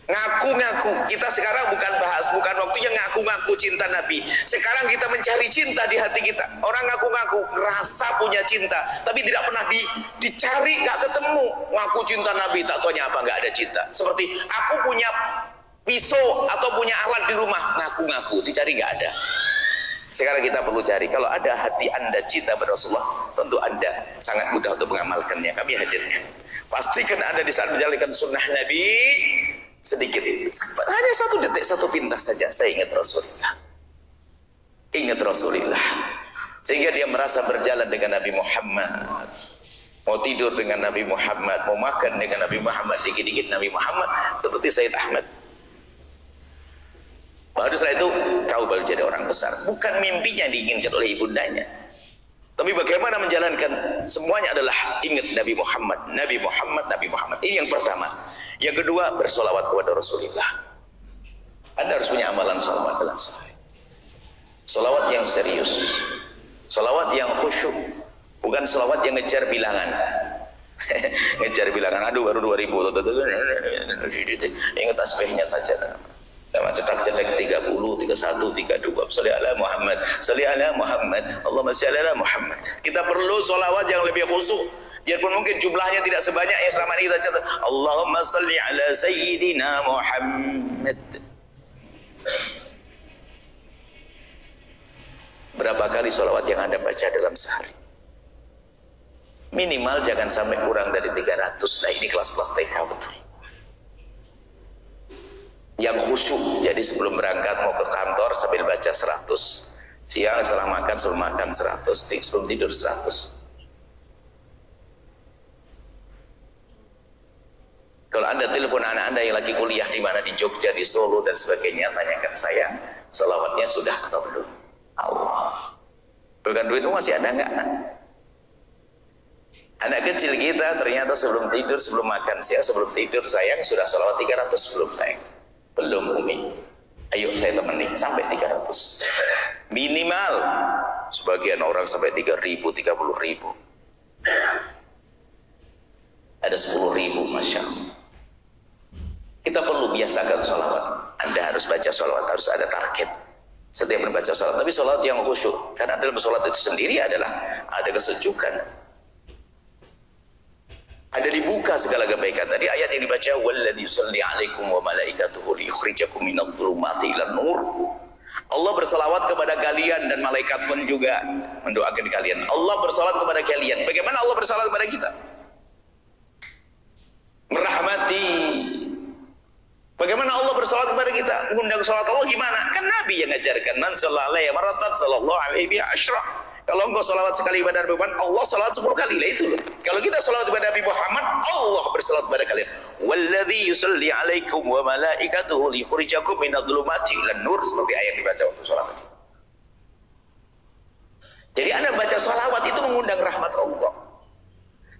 [SPEAKER 1] Ngaku-ngaku. Kita sekarang bukan bahas, bukan waktunya ngaku-ngaku cinta Nabi. Sekarang kita mencari cinta di hati kita. Orang ngaku-ngaku rasa punya cinta, tapi tidak pernah dicari, nggak ketemu. Ngaku cinta Nabi, tak taunya apa, nggak ada cinta. Seperti aku punya pisau atau punya alat di rumah, ngaku-ngaku, dicari nggak ada. Sekarang kita perlu cari. Kalau ada hati Anda cinta pada Rasulullah, tentu Anda sangat mudah untuk mengamalkannya. Kami hadirkan. Pastikan Anda di saat menjalankan sunnah Nabi, sedikit, hanya 1 detik, 1 pintas saja saya ingat Rasulullah, ingat Rasulullah, sehingga dia merasa berjalan dengan Nabi Muhammad, mau tidur dengan Nabi Muhammad, mau makan dengan Nabi Muhammad, dikit-dikit Nabi Muhammad, seperti Sayyid Ahmad. Baru setelah itu kau baru jadi orang besar. Bukan mimpinya diinginkan oleh ibundanya, tapi bagaimana menjalankan. Semuanya adalah ingat Nabi Muhammad, Nabi Muhammad, Nabi Muhammad. Ini yang pertama. Yang kedua, bersolawat kepada Rasulullah. Anda harus punya amalan solawat dalam sehari. Solawat yang serius, solawat yang khusyuk, bukan solawat yang ngejar bilangan. Ngejar bilangan, aduh baru 2000, ingat tasbihnya saja. Sama cetak-cetak 30, 31, 32. Sholli ala Muhammad, sholli ala Muhammad, Allahumma sholli ala Muhammad. Kita perlu solawat yang lebih khusyuk. Biarpun mungkin jumlahnya tidak sebanyak yang selama ini kita catat. Allahumma sholli ala Sayyidina Muhammad. Berapa kali solawat yang Anda baca dalam sehari? Minimal jangan sampai kurang dari 300. Nah ini kelas-kelas TK betul. yang khusyuk. Jadi sebelum berangkat mau ke kantor sambil baca 100, siang setelah makan sebelum makan 100, sebelum tidur 100. Kalau Anda telepon anak Anda yang lagi kuliah di mana, di Jogja, di Solo dan sebagainya, tanyakan saya, selawatnya sudah atau belum? Allah. Bukan duit masih ada enggak? Anak kecil kita ternyata sebelum tidur, sebelum makan siang, sebelum tidur, sayang sudah selawat 300 belum sayang? Belum Umi. Ayo saya temani sampai 300. Minimal. Sebagian orang sampai 3.000, 30.000. Ada 10.000, Masya Allah. Kita perlu biasakan sholawat. Anda harus baca sholawat, harus ada target setiap membaca sholawat. Tapi sholawat yang khusyuk, karena dalam sholawat itu sendiri adalah ada kesejukan, ada dibuka segala kebaikan. Tadi ayat yang dibaca, walladzi yusalli alaikum wa malaikatuhu liyukhrijakum minadh-dhulumati ilan nur. Allah bersalawat kepada kalian dan malaikat pun juga mendoakan kalian. Allah bersalawat kepada kalian. Bagaimana Allah bersalawat kepada kita? Merahmati. Bagaimana Allah bersalawat kepada kita? Mengundang salawat Allah gimana? Kan Nabi yang ngajarkan. Man sallallahu alaihi maratan sallallahu alaihi asyra. Kalau engkau salawat sekali kepada Nabi Muhammad, Allah salawat 10 kali. Lah itu loh. Kalau kita salawat kepada Nabi Muhammad, Allah bersalawat kepada kalian. Walladzi yusalli alaikum wa malaikatuhu liyukhrijakum minadh-dhulumati ilan nur, seperti ayat dibaca waktu salawat. Jadi Anda baca salawat itu mengundang rahmat Allah.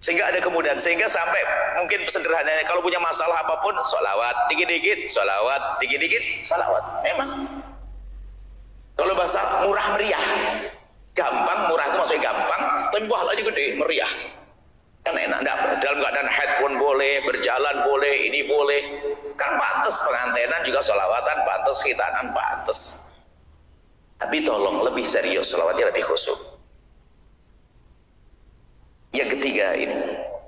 [SPEAKER 1] Sehingga ada kemudahan, sehingga sampai mungkin sederhananya kalau punya masalah apapun, sholawat dikit-dikit, sholawat dikit-dikit, sholawat. Memang kalau bahasa murah meriah, gampang, murah itu maksudnya gampang, tapi pahalanya gede, meriah kan enak. Dalam keadaan haid pun boleh, berjalan boleh, ini boleh, kan pantas pengantenan juga sholawatan, pantas khitanan, pantas. Tapi tolong lebih serius, sholawatnya lebih khusyuk. Yang ketiga ini,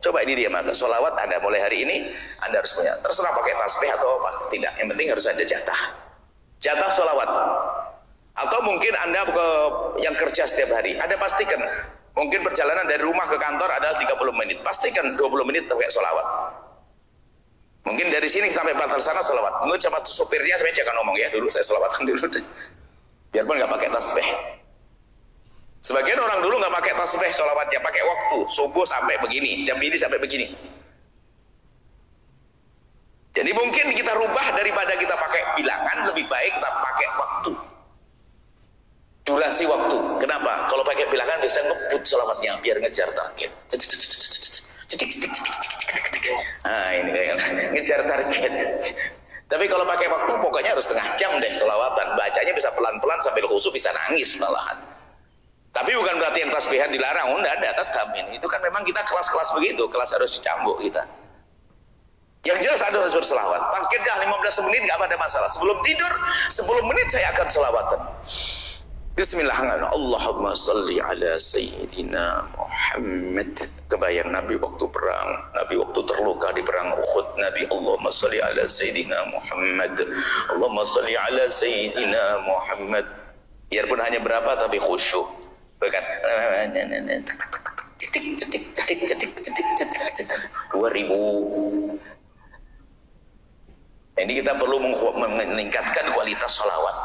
[SPEAKER 1] coba ini dia maka sholawat Anda mulai hari ini Anda harus punya, terserah pakai tasbih atau apa, tidak, yang penting harus ada jatah sholawat. Atau mungkin Anda yang kerja setiap hari, Anda pastikan mungkin perjalanan dari rumah ke kantor adalah 30 menit, pastikan 20 menit pakai sholawat. Mungkin dari sini sampai batal sana sholawat. Mungkin sama sopirnya saya jangan ngomong ya dulu, saya sholawatan dulu deh, biarpun nggak pakai tasbih. Sebagian orang dulu nggak pakai tasbih sholawatnya, pakai waktu, subuh sampai begini, jam ini sampai begini. Jadi mungkin kita rubah, daripada kita pakai bilangan, lebih baik kita pakai waktu, durasi waktu. Kenapa? Kalau pakai bilangan bisa ngebut sholawatnya biar ngejar target. Nah ini kayak ngejar target. Tapi kalau pakai waktu pokoknya harus setengah jam deh sholawatan. Bacanya bisa pelan-pelan sambil khusyuk, bisa nangis malahan. Tapi bukan berarti yang tasbihan dilarang, enggak ada, tetap ini. Itu kan memang kita kelas-kelas begitu, kelas harus dicambuk kita. Yang jelas Anda harus berselawat. Pakai dah 15 menit nggak ada masalah. Sebelum tidur 10 menit saya akan selawatan. Bismillahirrahmanirrahim. Allahumma salli ala Sayyidina Muhammad. Kebayang Nabi waktu perang, Nabi waktu terluka di perang Uhud, Nabi Allahumma salli ala Sayyidina Muhammad. Allahumma salli ala Sayyidina Muhammad. Biarpun hanya berapa tapi khusyuk. Bukan 2000. Ini kita perlu meningkatkan kualitas sholawat.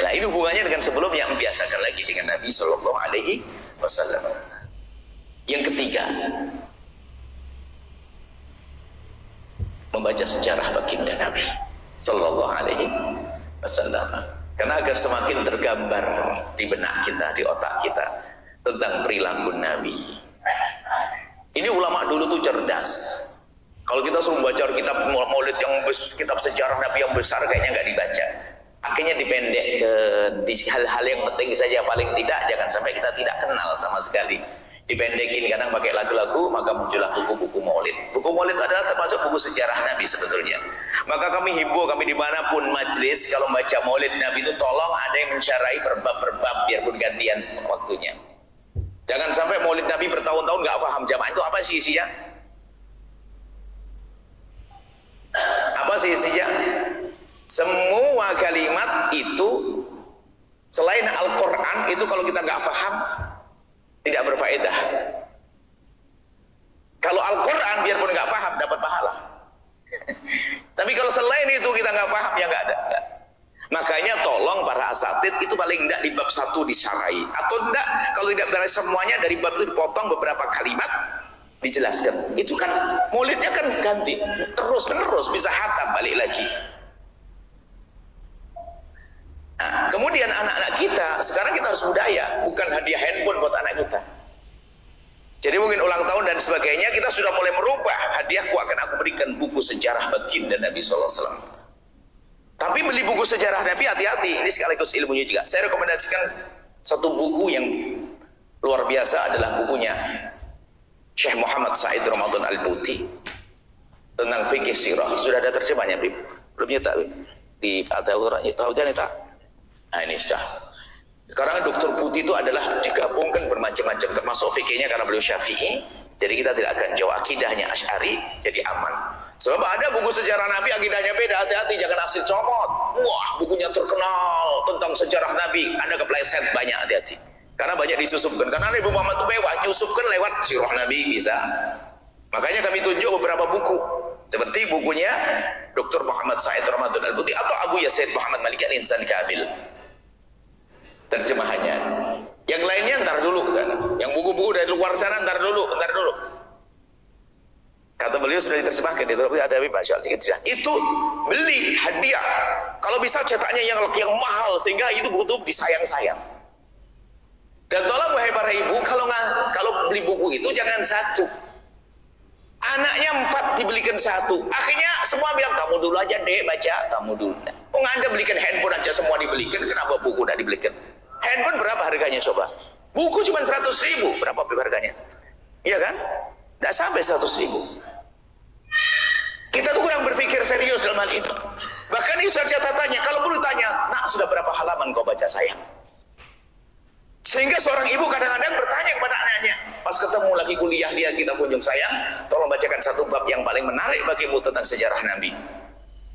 [SPEAKER 1] Nah ini hubungannya dengan sebelumnya, membiasakan lagi dengan Nabi Shallallahu Alaihi Wasallam. Yang ketiga, membaca sejarah baginda Nabi Shallallahu Alaihi Wasallam. Karena agar semakin tergambar di benak kita, di otak kita tentang perilaku Nabi. Ini ulama dulu tuh cerdas. Kalau kita suruh baca kitab maulid yang kitab sejarah Nabi yang besar, kayaknya nggak dibaca. Akhirnya dipendekkan di hal-hal yang penting saja, paling tidak jangan sampai kita tidak kenal sama sekali. Dipendekin, kadang pakai lagu-lagu, maka muncullah buku-buku maulid. Buku maulid adalah termasuk buku sejarah Nabi sebetulnya. Maka kami himbau, kami dimanapun majlis, kalau baca maulid Nabi itu tolong ada yang mencarai berbab-berbab, biarpun gantian waktunya. Jangan sampai maulid Nabi bertahun-tahun nggak paham jamaah itu apa sih isinya? Apa sih isinya? Semua kalimat itu selain Al-Quran itu kalau kita nggak paham tidak berfaedah. Kalau Al-Quran biarpun nggak paham dapat pahala. Tapi kalau selain itu kita fawaid itu paling tidak di bab 1 disarai, atau tidak kalau tidak beres semuanya dari bab itu dipotong beberapa kalimat dijelaskan. Itu kan maulidnya kan ganti terus menerus, bisa hatam balik lagi. Nah, kemudian anak-anak kita sekarang kita harus budaya, bukan hadiah handphone buat anak kita. Jadi mungkin ulang tahun dan sebagainya, kita sudah mulai merubah. Hadiahku akan aku berikan buku sejarah baginda Nabi SAW. Tapi beli buku sejarah Nabi hati-hati, ini sekaligus ilmunya juga. Saya rekomendasikan satu buku yang luar biasa, adalah bukunya Syekh Muhammad Said Ramadan Al-Buti tentang fikih sirah. Sudah ada terjemahnya, belum nyetak di Al-Quran tahu jangan tak? Nah ini sudah. Sekarang Dr. Putih itu adalah digabungkan bermacam-macam, termasuk fikihnya karena beliau Syafi'i. Jadi kita tidak akan jauh akidahnya Asy'ari, jadi aman. Sebab ada buku sejarah Nabi akidahnya beda, hati-hati jangan asal comot. Wah, bukunya terkenal tentang sejarah Nabi, Anda kepleset banyak, hati-hati. Karena banyak disusupkan. Karena Nabi Muhammad itu mewah, nyusupkan lewat sirah Nabi bisa. Makanya kami tunjuk beberapa buku. Seperti bukunya Dr. Muhammad Said Ramadan Al-Buti atau Abu Yazid Muhammad Malik Al-Insan Kamil. Terjemahannya. Yang lainnya ntar dulu kan. Yang buku-buku dari luar sana ntar dulu. Kata beliau sudah diterjemahkan itu ada Masya Allah. Itu beli hadiah. Kalau bisa cetaknya yang mahal sehingga itu buku disayang-sayang. Dan tolong wahai para ibu, kalau beli buku itu jangan satu. Anaknya 4 dibelikan 1. Akhirnya semua bilang kamu dulu aja deh baca, kamu dulu. Anda belikan handphone aja semua dibelikan, kenapa buku tidak dibelikan? Handphone berapa harganya coba? Buku cuma 100.000, berapa harganya? Iya kan? Tidak sampai 100.000. Kita tuh kurang berpikir serius dalam hal itu. Bahkan ini sudah catatannya, kalau perlu tanya, nak sudah berapa halaman kau baca sayang? Sehingga seorang ibu kadang-kadang bertanya kepada anaknya, pas ketemu lagi kuliah dia, kita kunjung sayang, tolong bacakan satu bab yang paling menarik bagimu tentang sejarah Nabi.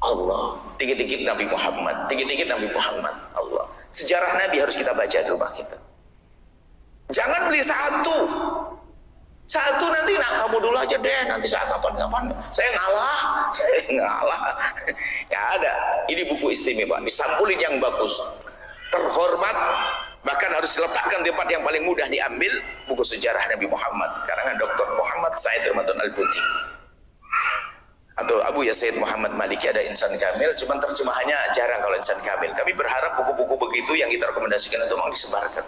[SPEAKER 1] Allah, dikit-dikit Nabi Muhammad, dikit-dikit Nabi Muhammad. Allah, sejarah Nabi harus kita baca di rumah kita. Jangan beli satu nanti, nak kamu dulu aja deh, nanti saya kapan-kapan, saya ngalah. Ya ada, ini buku istimewa, disampulin yang bagus, terhormat, bahkan harus diletakkan tempat yang paling mudah diambil, buku sejarah Nabi Muhammad karangan Dr. Muhammad Said Ramadan Al-Buti atau Abu Yazid Muhammad Maliki ada Insan Kamil, cuman terjemahannya jarang kalau Insan Kamil. Kami berharap buku-buku begitu yang kita rekomendasikan itu memang disebarkan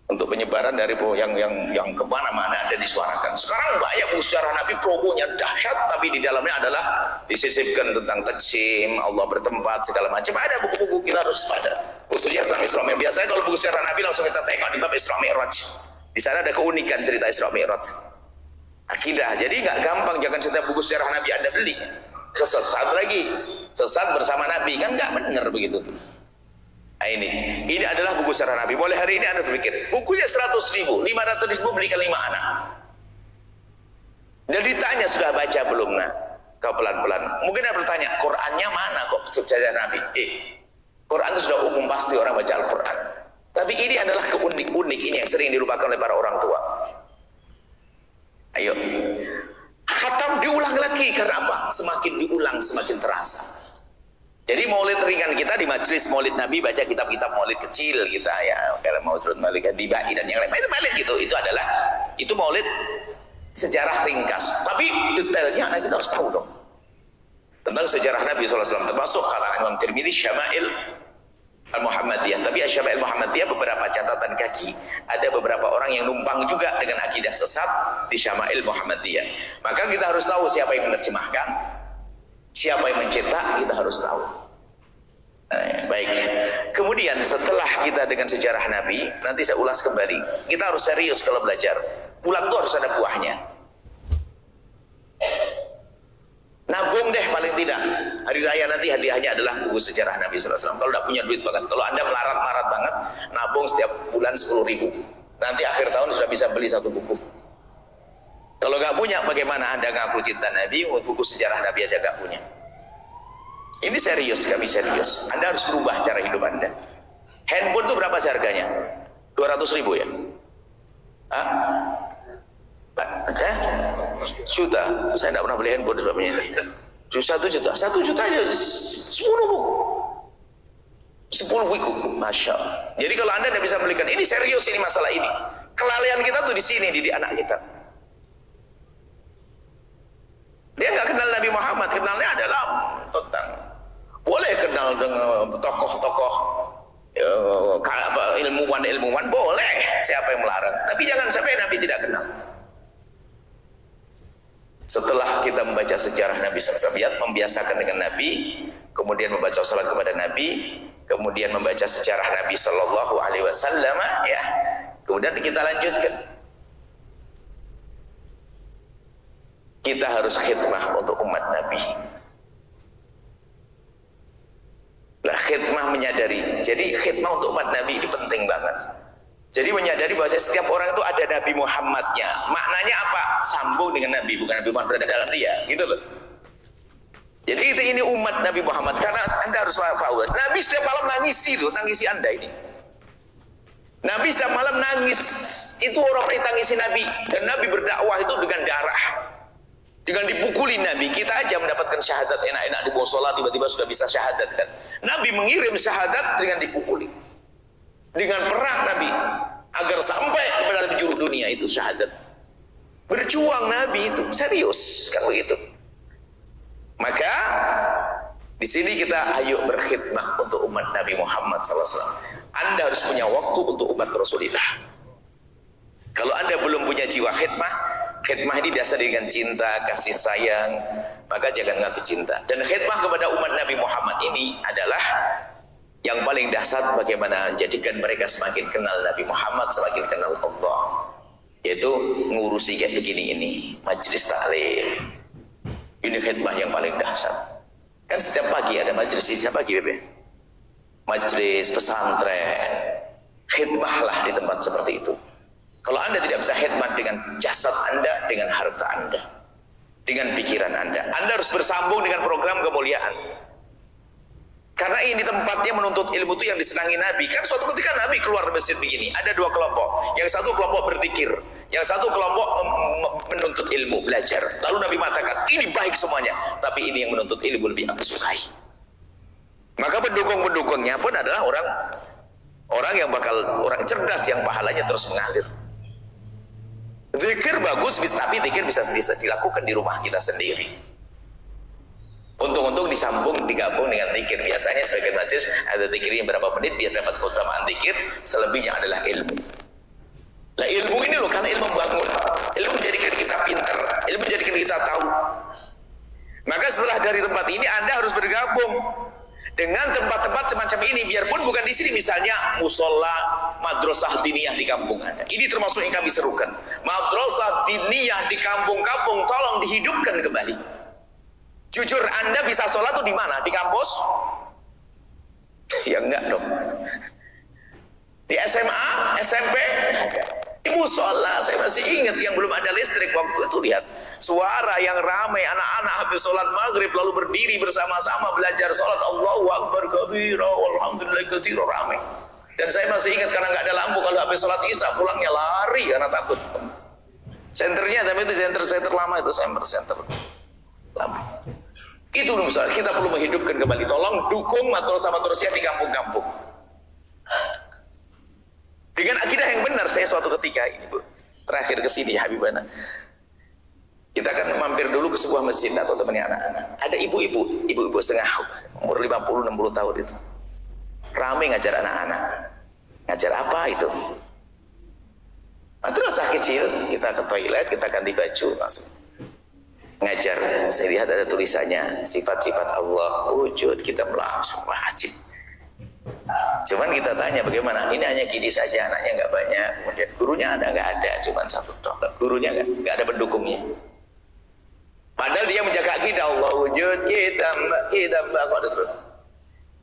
[SPEAKER 1] untuk penyebaran dari yang kemana-mana ada disuarakan. Sekarang banyak buku sejarah Nabi, promonya dahsyat, tapi di dalamnya adalah disisipkan tentang tajsim, Allah bertempat, segala macam. Ada buku-buku kita harus pada khususnya tentang Isra Mi'raj. Biasanya kalau buku sejarah Nabi langsung kita tengok di bab Isra Mi'raj. Di sana ada keunikan cerita Isra Mi'raj. Akidah. Jadi nggak gampang, jangan setiap buku sejarah Nabi Anda beli. Sesat lagi. Sesat bersama Nabi kan nggak benar begitu tuh. Nah, ini adalah buku sejarah Nabi. Mulai hari ini Anda berpikir, bukunya 100.000, 500.000 belikan 5 anak. Dan ditanya sudah baca belum? Nah, kau pelan-pelan. Mungkin Anda bertanya, Qurannya mana kok sejarah Nabi? Quran itu sudah umum, pasti orang baca Al-Quran. Tapi ini adalah keunik-unik ini yang sering dilupakan oleh para orang tua. Ayo, khatam diulang lagi, karena apa? Semakin diulang semakin terasa. Jadi maulid ringan kita di majelis maulid Nabi, baca kitab-kitab maulid kecil kita ya, kayak Maulid Malik Dibai dan yang lain, itu maulid gitu. Itu maulid sejarah ringkas. Tapi detailnya kita harus tahu dong tentang sejarah Nabi SAW, termasuk kalangan Imam Tirmidzi Syama'il Al-Muhammadiyah. Tapi Syama'il Muhammadiyah beberapa catatan kaki, ada beberapa orang yang numpang juga dengan akidah sesat di Syama'il Muhammadiyah. Maka kita harus tahu siapa yang menerjemahkan, siapa yang mencetak, kita harus tahu. Baik. Kemudian setelah kita dengan sejarah Nabi, nanti saya ulas kembali. Kita harus serius kalau belajar. Pulang tuh harus ada buahnya. Nabung deh paling tidak. Hari raya nanti hadiahnya adalah buku sejarah Nabi SAW. Kalau udah punya duit banget, kalau Anda melarat banget, nabung setiap bulan 10.000. Nanti akhir tahun sudah bisa beli 1 buku. Kalau nggak punya, bagaimana Anda ngaku cinta Nabi, buku sejarah Nabi aja nggak punya? Ini serius, kami serius. Anda harus berubah cara hidup Anda. Handphone itu berapa harganya? 200.000 ya? Hah? Juta. Saya tidak pernah beli handphone sebabnya. 1 juta. 1 juta aja 10 buku. 10 wiku, masya Allah. Jadi kalau anda tidak bisa belikan, ini serius ini masalah ini. Kelalaian kita tuh di sini, di anak kita. Dia nggak kenal Nabi Muhammad, kenalnya adalah tentang boleh kenal dengan tokoh-tokoh ilmuwan boleh, siapa yang melarang? Tapi jangan sampai Nabi tidak kenal. Setelah kita membaca sejarah Nabi SAW, membiasakan dengan Nabi, kemudian membaca salat kepada Nabi, kemudian membaca sejarah Nabi Shallallahu Alaihi Wasallam, ya, kemudian kita lanjutkan. Kita harus khidmah untuk umat Nabi. Nah, khidmah menyadari. Jadi khidmah untuk umat Nabi ini penting banget. Jadi menyadari bahwa setiap orang itu ada Nabi Muhammadnya. Maknanya apa? Sambung dengan Nabi, bukan Nabi Muhammad berada dalam dia, gitu loh. Jadi ini umat Nabi Muhammad. Karena anda harus paham, Nabi setiap malam nangisi loh, tangisi anda ini. Nabi setiap malam nangis. Itu orang-orang yang tangisi Nabi. Dan Nabi berdakwah itu dengan darah. Dengan dipukulin Nabi, kita aja mendapatkan syahadat enak-enak di bawah sholat, tiba-tiba sudah bisa syahadat kan. Nabi mengirim syahadat dengan dipukuli. Dengan perang Nabi, agar sampai kepada penjuru dunia itu syahadat. Berjuang Nabi itu, serius kan begitu. Maka di sini kita ayo berkhidmah untuk umat Nabi Muhammad SAW. Anda harus punya waktu untuk umat Rasulullah. Kalau anda belum punya jiwa khidmah, khidmah ini dasar dengan cinta, kasih sayang, maka jangan ngaku cinta. Dan khidmah kepada umat Nabi Muhammad ini adalah yang paling dasar bagaimana jadikan mereka semakin kenal Nabi Muhammad, semakin kenal Allah. Yaitu ngurusi kayak begini ini, majelis taklim. Ini khidmah yang paling dasar. Kan setiap pagi ada majelis, setiap pagi bebe. Majelis pesantren. Khidmahlah di tempat seperti itu. Kalau anda tidak bisa khidmat dengan jasad anda, dengan harta anda, dengan pikiran anda harus bersambung dengan program kemuliaan. Karena ini tempatnya menuntut ilmu itu yang disenangi Nabi. Kan suatu ketika Nabi keluar masjid begini, ada dua kelompok. Yang satu kelompok berzikir, yang satu kelompok menuntut ilmu, belajar. Lalu Nabi mengatakan, ini baik semuanya, tapi ini yang menuntut ilmu lebih aku sukai. Maka pendukung-pendukungnya pun adalah orang yang orang cerdas yang pahalanya terus mengalir. Zikir bagus, tapi zikir bisa dilakukan di rumah kita sendiri. Untung-untung digabung dengan zikir. Biasanya sebagian majelis ada zikirnya berapa menit biar dapat keutamaan zikir, selebihnya adalah ilmu. Nah ilmu ini loh, karena ilmu membangun, ilmu menjadikan kita pintar, ilmu menjadikan kita tahu. Maka setelah dari tempat ini anda harus bergabung dengan tempat-tempat semacam ini, biarpun bukan di sini, misalnya musola madrasah diniyah di kampung anda. Ini termasuk yang kami serukan. Madrasah diniyah di kampung-kampung tolong dihidupkan kembali. Jujur, anda bisa sholat tuh di mana? Di kampus? Ya enggak dong. Di SMA, SMP? Di musola. Saya masih ingat yang belum ada listrik waktu itu, lihat suara yang ramai, anak-anak habis sholat maghrib lalu berdiri bersama-sama belajar sholat Allahu Akbar kabira walhamdulillah katsira, ramai. Dan saya masih ingat karena nggak ada lampu, kalau habis sholat isya pulangnya lari karena takut. Senternya, tapi itu senter lama, itu center lama. Itu misalnya kita perlu menghidupkan kembali. Tolong dukung madrasah-madrasah di kampung-kampung dengan akidah yang benar. Saya suatu ketika ini bu, terakhir ke sini Habibana, kita kan mampir dulu ke sebuah masjid atau temannya anak-anak. Ada ibu-ibu setengah umur 50-60 tahun itu. Ramai ngajar anak-anak. Ngajar apa itu? Madrasah kecil, kita ke toilet, kita ganti baju, langsung ngajar. Saya lihat ada tulisannya sifat-sifat Allah wujud, kita langsung wajib. Cuman kita tanya bagaimana? Ini hanya gini saja, anaknya nggak banyak. Kemudian gurunya ada nggak ada? Cuman satu dok. Gurunya nggak ada pendukungnya. Padahal dia menjaga akidah Allah wujud, kita kok ada seru.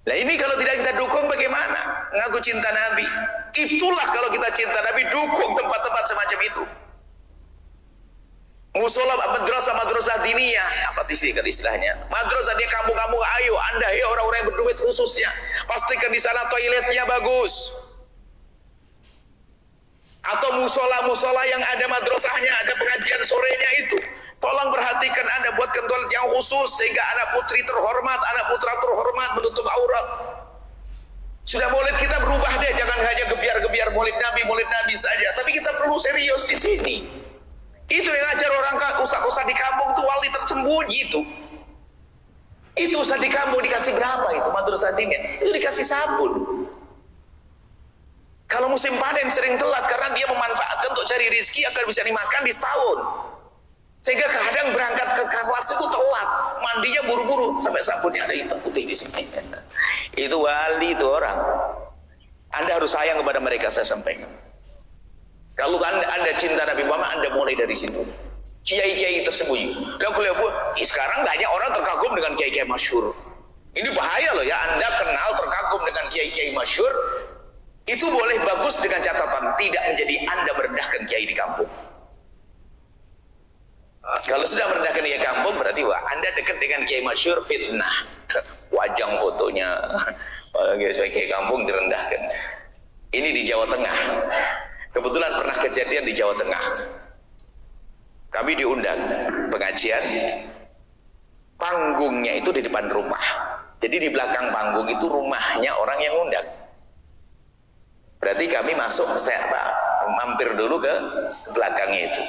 [SPEAKER 1] Nah ini kalau tidak kita dukung bagaimana? Ngaku cinta Nabi. Itulah kalau kita cinta Nabi, dukung tempat-tempat semacam itu. Musola madrasah diniyah, apa sih kan istilahnya? Madrasah di kampung-kampung, ayo anda ya orang-orang yang berduit khususnya, pastikan di sana toiletnya bagus. Atau musola yang ada madrasahnya, ada pengajian sorenya itu, tolong perhatikan anda buatkan toilet yang khusus sehingga anak putri terhormat, anak putra terhormat menutup aurat. Sudah maulid kita berubah deh, jangan hanya gebiar-gebiar maulid Nabi saja, tapi kita perlu serius di sini. Itu yang ajar orang ustaz-ustaz di kampung itu wali tersembunyi itu. Itu ustaz di kampung dikasih berapa itu madrasatinnya? Itu dikasih sabun. Kalau musim panen sering telat karena dia memanfaatkan untuk cari rezeki agar bisa dimakan di setahun. Sehingga kadang berangkat ke kelas itu telat, mandinya buru-buru sampai sabunnya ada hitam putih di sini. Itu wali itu orang. Anda harus sayang kepada mereka, saya sampaikan. Kalau anda cinta Nabi Muhammad, Anda mulai dari situ. Kiai-kiai tersembunyi. Sekarang banyak orang terkagum dengan kiai-kiai masyhur. Ini bahaya loh ya, Anda kenal terkagum dengan kiai-kiai masyhur, itu boleh bagus dengan catatan tidak menjadi Anda merendahkan kiai di kampung. Kalau sudah merendahkan kiai kampung, berarti wah Anda dekat dengan kiai masyhur, fitnah. Wajang fotonya sebagai kiai kampung direndahkan. Ini di Jawa Tengah. Kebetulan pernah kejadian di Jawa Tengah. Kami diundang pengajian, panggungnya itu di depan rumah. Jadi di belakang panggung itu rumahnya orang yang undang. Berarti kami masuk mampir dulu ke belakangnya itu.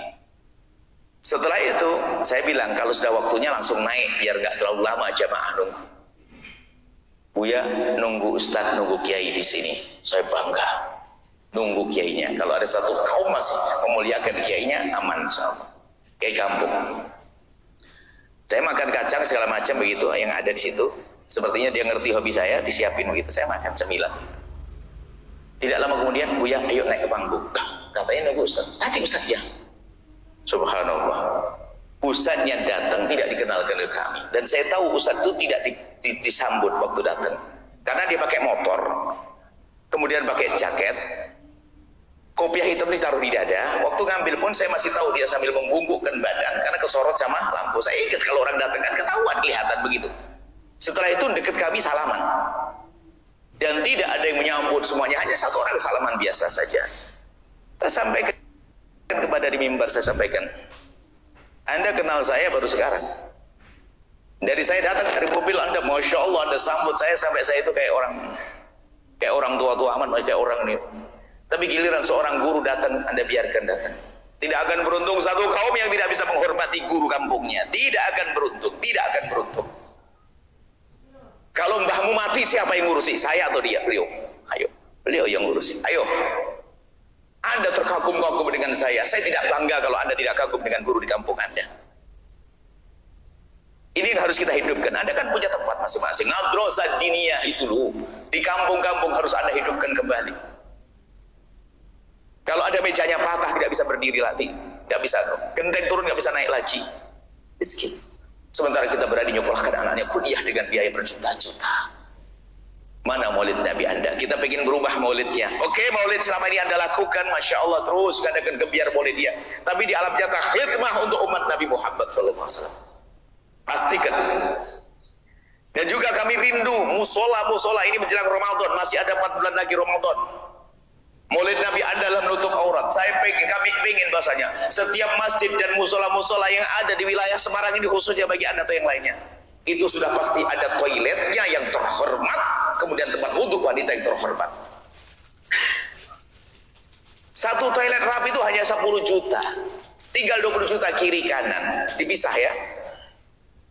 [SPEAKER 1] Setelah itu saya bilang kalau sudah waktunya langsung naik biar nggak terlalu lama jamaah nunggu. Buya nunggu Ustadz, nunggu Kiai di sini. Saya bangga nunggu kiainya. Kalau ada satu kaum masih memuliakan kiainya, aman insyaallah. Kiai kampung. Saya makan kacang segala macam begitu yang ada di situ. Sepertinya dia ngerti hobi saya, disiapin begitu. Saya makan cemilan. Tidak lama kemudian, Buya, ayo naik ke panggung. Katanya nunggu Ustaz. Tadi Ustaz ya. Subhanallah. Ustaz yang datang tidak dikenalkan ke kami. Dan saya tahu Ustaz itu tidak disambut waktu datang. Karena dia pakai motor. Kemudian pakai jaket. Kopiah hitam ditaruh di dada. Waktu ngambil pun saya masih tahu dia sambil membungkukkan badan karena kesorot sama lampu. Saya ingat kalau orang datang kan ketahuan, kelihatan begitu. Setelah itu dekat kami salaman. Dan tidak ada yang menyambut, semuanya hanya satu orang salaman biasa saja. Saya sampaikan kepada di mimbar, saya sampaikan, Anda kenal saya baru sekarang. Dari saya datang dari mobil Anda, Masya Allah Anda sambut saya sampai saya itu kayak orang tua-tua amat, kayak orang ini. Tapi giliran seorang guru datang, Anda biarkan datang. Tidak akan beruntung satu kaum yang tidak bisa menghormati guru kampungnya. Tidak akan beruntung, tidak akan beruntung. Kalau mbahmu mati siapa yang ngurusi? Saya atau dia? Beliau. Ayo, beliau yang ngurusi. Ayo. Anda terkagum-kagum dengan saya. Saya tidak bangga kalau Anda tidak kagum dengan guru di kampung Anda. Ini yang harus kita hidupkan. Anda kan punya tempat masing-masing. Madrasah diniyah itu loh. Di kampung-kampung harus Anda hidupkan kembali. Kalau ada mejanya patah tidak bisa berdiri lagi, tidak bisa genteng turun, nggak bisa naik lagi. Miskin. Sementara kita berani nyekolahkan anaknya kuliah dengan biaya berjuta-juta. Mana maulid Nabi Anda? Kita pengen berubah maulidnya. Oke, maulid selama ini Anda lakukan, Masya Allah, terus kadakan kebiar maulid dia. Tapi di alam nyata khidmah untuk umat Nabi Muhammad SAW. Pastikan. Dan juga kami rindu musola-musola ini menjelang Ramadan, masih ada 4 bulan lagi Ramadan. Maulid Nabi adalah menutup aurat. Kami ingin bahasanya setiap masjid dan musola-musola yang ada di wilayah Semarang ini, khususnya bagi Anda atau yang lainnya, itu sudah pasti ada toiletnya yang terhormat, kemudian tempat wudhu wanita yang terhormat. Satu toilet rapi itu hanya 10 juta, tinggal 20 juta kiri kanan dipisah ya.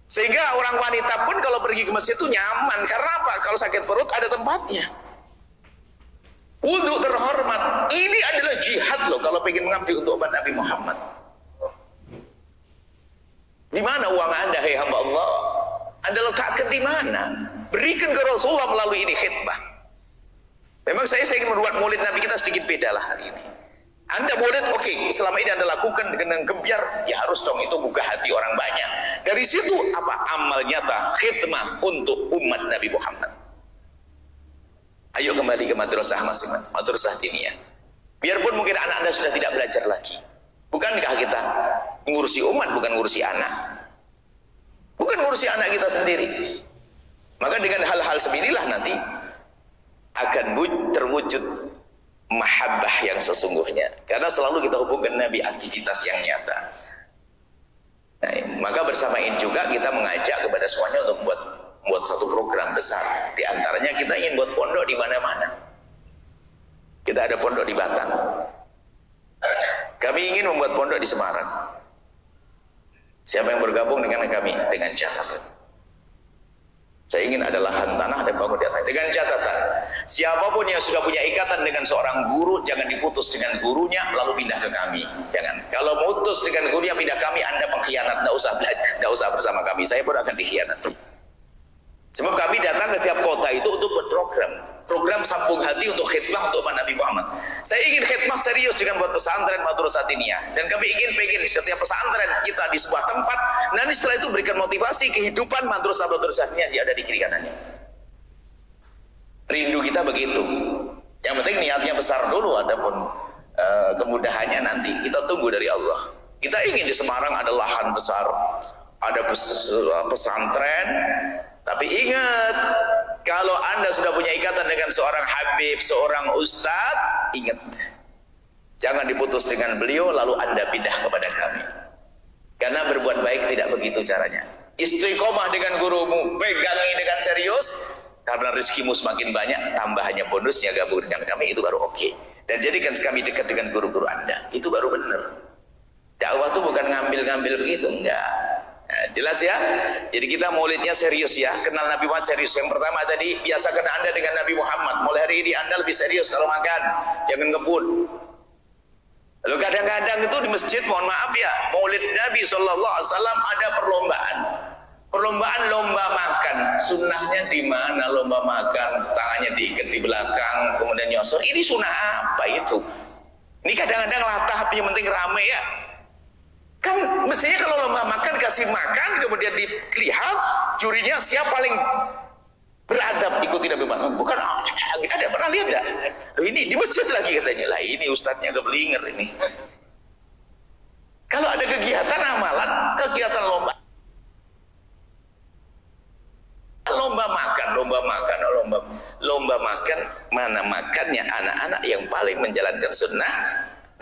[SPEAKER 1] Sehingga orang wanita pun kalau pergi ke masjid itu nyaman. Karena apa? Kalau sakit perut ada tempatnya. Wudhu terhormat. Ini adalah jihad loh kalau ingin mengabdi untuk umat Nabi Muhammad. Di mana uang Anda, hai hamba Allah? Anda letakkan di mana? Berikan ke Rasulullah melalui ini khidmah. Memang saya ingin membuat maulid Nabi kita sedikit beda lah hari ini. Anda maulid, oke, selama ini Anda lakukan dengan gebiar, ya harus dong itu buka hati orang banyak. Dari situ apa? Amal nyata khidmah untuk umat Nabi Muhammad. Ayo kembali ke madrasah masing-masing, madrasah diniyah. Biarpun mungkin anak Anda sudah tidak belajar lagi. Bukankah kita ngurusi umat, bukan ngurusi anak? Bukan ngurusi anak kita sendiri. Maka dengan hal-hal sebililah nanti akan terwujud mahabbah yang sesungguhnya. Karena selalu kita hubungkan Nabi aktivitas yang nyata. Nah, maka bersama ini juga kita mengajak kepada semuanya untuk membuat membuat satu program besar. Di antaranya kita ingin buat pondok di mana-mana. Kita ada pondok di Batang. Kami ingin membuat pondok di Semarang. Siapa yang bergabung dengan kami? Dengan catatan, saya ingin ada lahan tanah dan bangun di atas. Dengan catatan, siapapun yang sudah punya ikatan dengan seorang guru, jangan diputus dengan gurunya lalu pindah ke kami. Jangan. Kalau mutus dengan gurunya pindah kami, Anda pengkhianat. Tidak usah bersama kami. Saya pun akan dikhianati. Sebab kami datang ke setiap kota itu untuk program sambung hati untuk khidmah untuk Nabi Muhammad. Saya ingin khidmah serius dengan buat pesantren Madrasah Diniyah, dan kami ingin setiap pesantren kita di sebuah tempat, nanti setelah itu berikan motivasi kehidupan Madrasah Diniyah yang ada di kiri kanannya. Rindu kita begitu. Yang penting niatnya besar dulu, adapun kemudahannya nanti kita tunggu dari Allah. Kita ingin di Semarang ada lahan besar, ada pesantren. Tapi ingat, kalau Anda sudah punya ikatan dengan seorang habib, seorang ustadz, ingat, jangan diputus dengan beliau lalu Anda pindah kepada kami. Karena berbuat baik tidak begitu caranya. Istiqomah dengan gurumu, pegangi dengan serius, karena rezekimu semakin banyak, tambahannya bonusnya gabung dengan kami, itu baru oke. Dan jadikan kami dekat dengan guru-guru Anda, itu baru benar. Dakwah itu bukan ngambil-ngambil begitu, enggak. Nah, jelas ya. Jadi kita maulidnya serius ya, kenal Nabi Muhammad serius. Yang pertama tadi, biasakan Anda dengan Nabi Muhammad. Mulai hari ini Anda lebih serius kalau makan, jangan ngebut. Lalu kadang-kadang itu di masjid, mohon maaf ya, maulid Nabi SAW ada perlombaan. Perlombaan lomba makan. Sunnahnya di mana lomba makan? Tangannya diikat di belakang, kemudian nyosor. Ini sunnah apa itu? Ini kadang-kadang latah, yang penting rame ya. Kan mestinya kalau lomba makan kasih makan, kemudian dilihat jurinya siapa paling beradab ikuti Nabi Muhammad. Bukan ada, pernah lihat enggak? Ini di masjid lagi katanya. Lah ini ustadznya kebelinger ini. Kalau ada kegiatan amalan, kegiatan lomba makan, mana makannya anak-anak yang paling menjalankan sunnah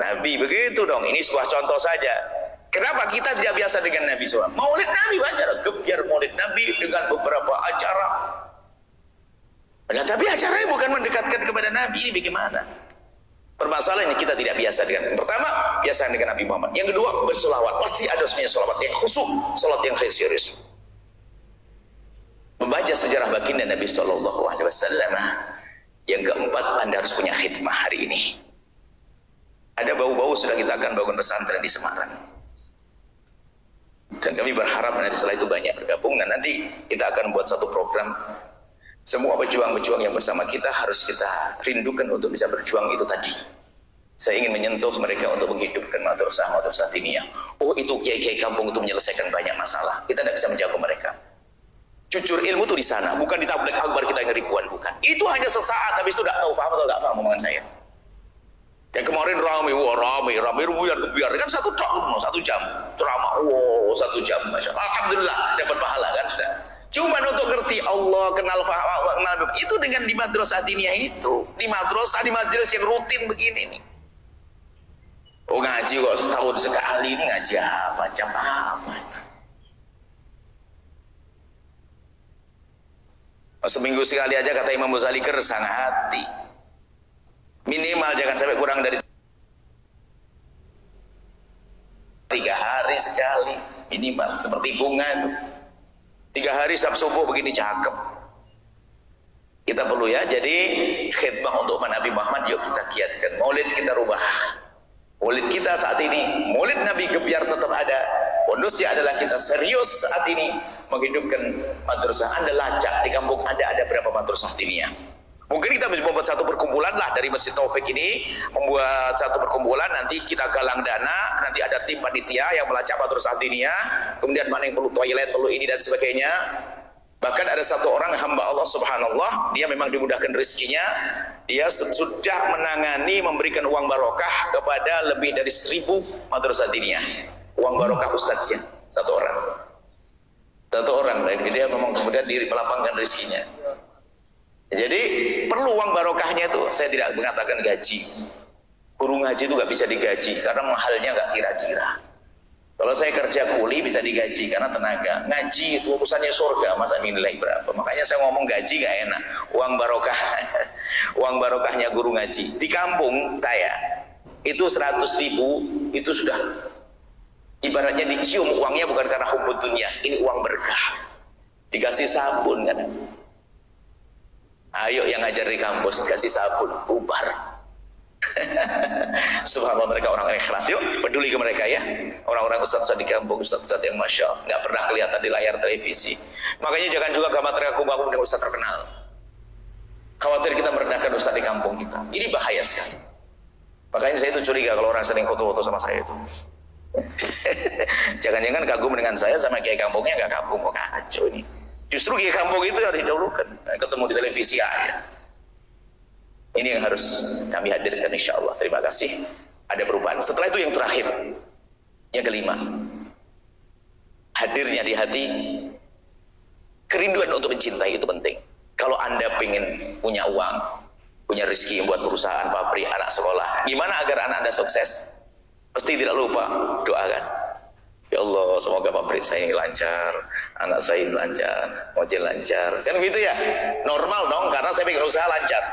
[SPEAKER 1] Nabi. Begitu dong. Ini sebuah contoh saja. Kenapa kita tidak biasa dengan Nabi SAW? Maulid Nabi acara, gebyar maulid Nabi dengan beberapa acara. Nah, tapi acaranya bukan mendekatkan kepada Nabi, ini bagaimana? Permasalahannya kita tidak biasa dengan. Pertama, biasa dengan Nabi Muhammad. Yang kedua, bersolawat. Pasti ada sebenarnya solawat yang khusyuk, solawat yang serius. Membaca sejarah baginda Nabi SAW. Yang keempat, Anda harus punya khidmah hari ini. Ada bau-bau sudah kita akan bangun pesantren di Semarang. Dan kami berharap nanti setelah itu banyak bergabung, dan nanti kita akan buat satu program. Semua pejuang-pejuang yang bersama kita harus kita rindukan untuk bisa berjuang itu tadi. Saya ingin menyentuh mereka untuk menghidupkan Madrasah Diniyah. Oh, itu kiai-kiai kampung itu menyelesaikan banyak masalah. Kita tidak bisa menjaga mereka. Jujur, ilmu itu di sana, bukan di tabligh akbar kita yang ribuan, bukan. Itu hanya sesaat, habis itu tidak tahu paham atau tidak paham omongan saya. Yang kemarin rame biar kan satu jam ceramah, wow, 1 jam, masya Allah, alhamdulillah dapat pahala kan sudah. Cuma untuk ngerti Allah, kenal itu dengan di Madrasah Diniyah itu, di majelis yang rutin begini nih. Oh, ngaji kok setahun sekali, ini ngaji apa, macam apa itu? Seminggu sekali aja kata Imam Ghazali, keresahan hati. Minimal jangan sampai kurang dari 3 hari sekali minimal, seperti bunga itu 3 hari setiap subuh begini cakep. Kita perlu ya, jadi khidmah untuk Nabi Muhammad yuk kita giatkan. Maulid kita rubah. Maulid kita saat ini, maulid Nabi gebyar tetap ada. Bonusnya adalah kita serius saat ini menghidupkan madrasah. Anda lacak di kampung Anda ada berapa madrasah diniyah? Mungkin kita bisa membuat satu perkumpulan lah dari Masjid Taufik ini, membuat satu perkumpulan, nanti kita galang dana, nanti ada tim panitia yang melacak madrasah diniyah, kemudian mana yang perlu toilet, perlu ini dan sebagainya. Bahkan ada satu orang hamba Allah subhanallah, dia memang dimudahkan rezekinya, dia sudah menangani memberikan uang barokah kepada lebih dari 1000 madrasah diniyah. Uang barokah ustadznya, satu orang, dia memang kemudian dilapangkan rezekinya. Jadi perlu uang barokahnya itu. Saya tidak mengatakan gaji. Guru ngaji itu nggak bisa digaji karena mahalnya nggak kira-kira. Kalau Kalau saya kerja kuli bisa digaji karena tenaga. Ngaji itu urusannya surga, masa nilai berapa? Makanya saya ngomong gaji gak enak. Uang barokah, uang barokahnya guru ngaji. Di kampung saya itu 100.000 itu sudah ibaratnya dicium uangnya, bukan karena hubbud dunia. Ini uang berkah. Dikasih sabun kan. Ayo yang ngajar di kampus dikasih sabun, ubar. Subhanallah, mereka orang ikhlas. Yuk peduli ke mereka ya. Orang-orang ustaz di kampung, ustaz yang masya Allah nggak pernah kelihatan di layar televisi. Makanya jangan juga gambar terkagum-kagum dengan ustaz terkenal. Khawatir kita merendahkan ustaz di kampung kita. Ini bahaya sekali. Makanya saya itu curiga kalau orang sering foto-foto sama saya itu. Jangan-jangan kagum dengan saya, sama kiai kampungnya nggak kagum. Kok kacau ini. Justru kiai kampung itu harus didahulukan. Ketemu di televisi aja. Ini yang harus kami hadirkan insya Allah. Terima kasih. Ada perubahan. Setelah itu yang terakhir, yang kelima, hadirnya di hati kerinduan untuk mencintai itu penting. Kalau Anda ingin punya uang, punya rezeki yang buat perusahaan, pabrik, anak sekolah, gimana agar anak Anda sukses? Pasti tidak lupa doakan. Ya Allah, semoga pabrik saya ini lancar, anak saya ini lancar, ojek lancar. Kan begitu ya? Normal dong, karena saya ingin usaha lancar.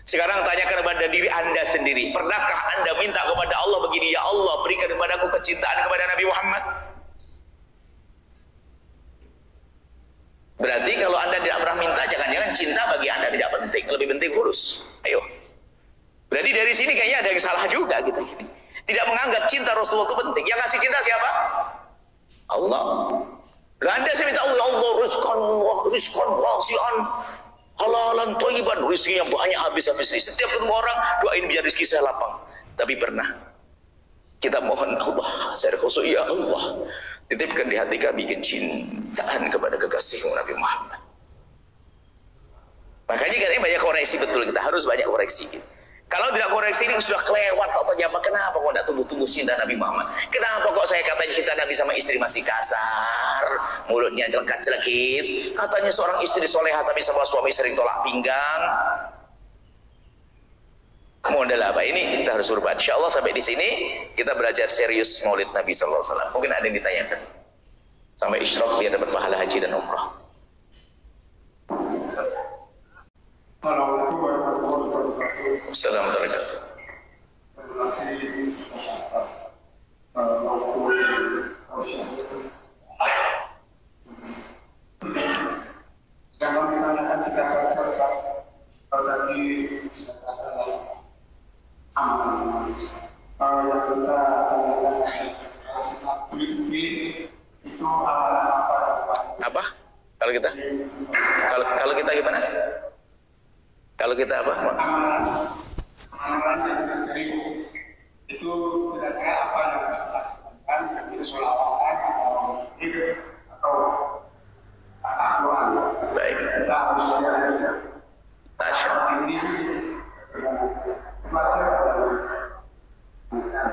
[SPEAKER 1] Sekarang tanyakan kepada diri Anda sendiri, pernahkah Anda minta kepada Allah begini, ya Allah berikan kepadaku kecintaan kepada Nabi Muhammad? Berarti kalau Anda tidak pernah minta, jangan-jangan cinta bagi Anda tidak penting, lebih penting kurus. Ayo. Berarti dari sini kayaknya ada yang salah juga kita ini. Tidak menganggap cinta Rasulullah itu penting. Yang ngasih cinta siapa? Allah. Lah Anda saya minta Allah, Allah rizqan wasi'an, halalan thayyiban, rezekinya banyak habis-habis. Setiap ketemu orang doain biar rezeki saya lapang. Tapi pernah kita mohon Allah secara khusus, ya Allah titipkan di hati kami kecintaan kepada kekasihmu Nabi Muhammad. Makanya katanya banyak koreksi, betul, kita harus banyak koreksi. Kalau tidak koreksi ini sudah kelewat katanya, kenapa kok tidak tumbuh-tumbuh cinta Nabi Muhammad? Kenapa kok saya katanya cinta Nabi sama istri masih kasar, mulutnya celekat-celekit, katanya seorang istri soleha tapi sama suami sering tolak pinggang. Model apa ini? Kita harus berubah. Insya Allah sampai di sini kita belajar serius Maulid Nabi SAW. Mungkin ada yang ditanyakan. Sampai isyraq biar dapat pahala haji dan umrah. Assalamualaikum warahmatullahi apa? Kalau kita gimana? Kalau kita apa? Itu kira-kira apa yang dilakukan itu sholawatan atau Al-Quran. Baik. Kita harus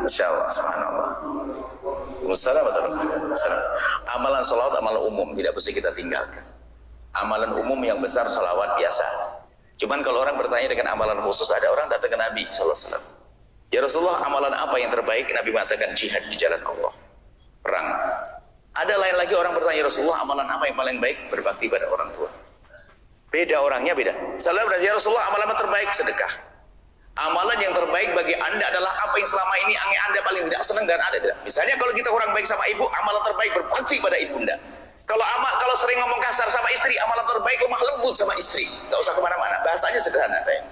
[SPEAKER 1] Insyaallah, subhanallah. Amalan sholawat amalan umum tidak bisa kita tinggalkan. Amalan umum yang besar sholawat biasa. Cuman kalau orang bertanya dengan amalan khusus, ada orang datang ke Nabi SAW. Ya Rasulullah, amalan apa yang terbaik? Nabi mengatakan jihad di jalan Allah, perang. Ada lain lagi orang bertanya, Rasulullah, amalan apa yang paling baik? Berbakti pada orang tua. Beda orangnya, beda. Salah berarti, ya Rasulullah, amalan terbaik sedekah. Amalan yang terbaik bagi Anda adalah apa yang selama ini Anda paling tidak senang dan ada tidak. Misalnya kalau kita kurang baik sama ibu, amalan terbaik berbakti pada ibunda. Kalau sering ngomong kasar sama istri, amalan terbaik lemah lembut sama istri. Gak usah kemana-mana, bahasanya sederhana saya.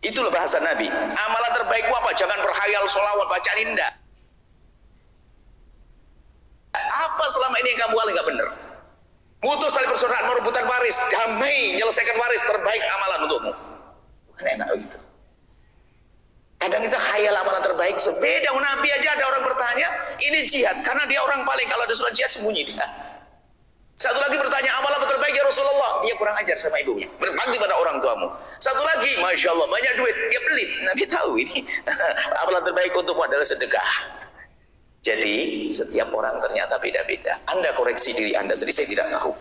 [SPEAKER 1] Itulah bahasa Nabi. Amalan terbaikmu apa? Jangan berhayal sholawat, bacaan indah. Apa selama ini yang kamu alih gak benar? Mutus tali persaudaraan, merebutan waris, damai, menyelesaikan waris, terbaik amalan untukmu. Bukan enak begitu. Kadang kita khayal amalan terbaik. Beda Nabi aja ada orang bertanya, ini jihad, karena dia orang paling, kalau ada surat jihad sembunyi dia. Satu lagi bertanya, amalan terbaik ya Rasulullah, dia kurang ajar sama ibunya, berbakti pada orang tuamu. Satu lagi, Masya Allah, banyak duit, dia pelit. Nabi tahu ini amalan terbaik untukmu adalah sedekah. Jadi setiap orang ternyata beda-beda. Anda koreksi diri Anda sendiri, saya tidak tahu.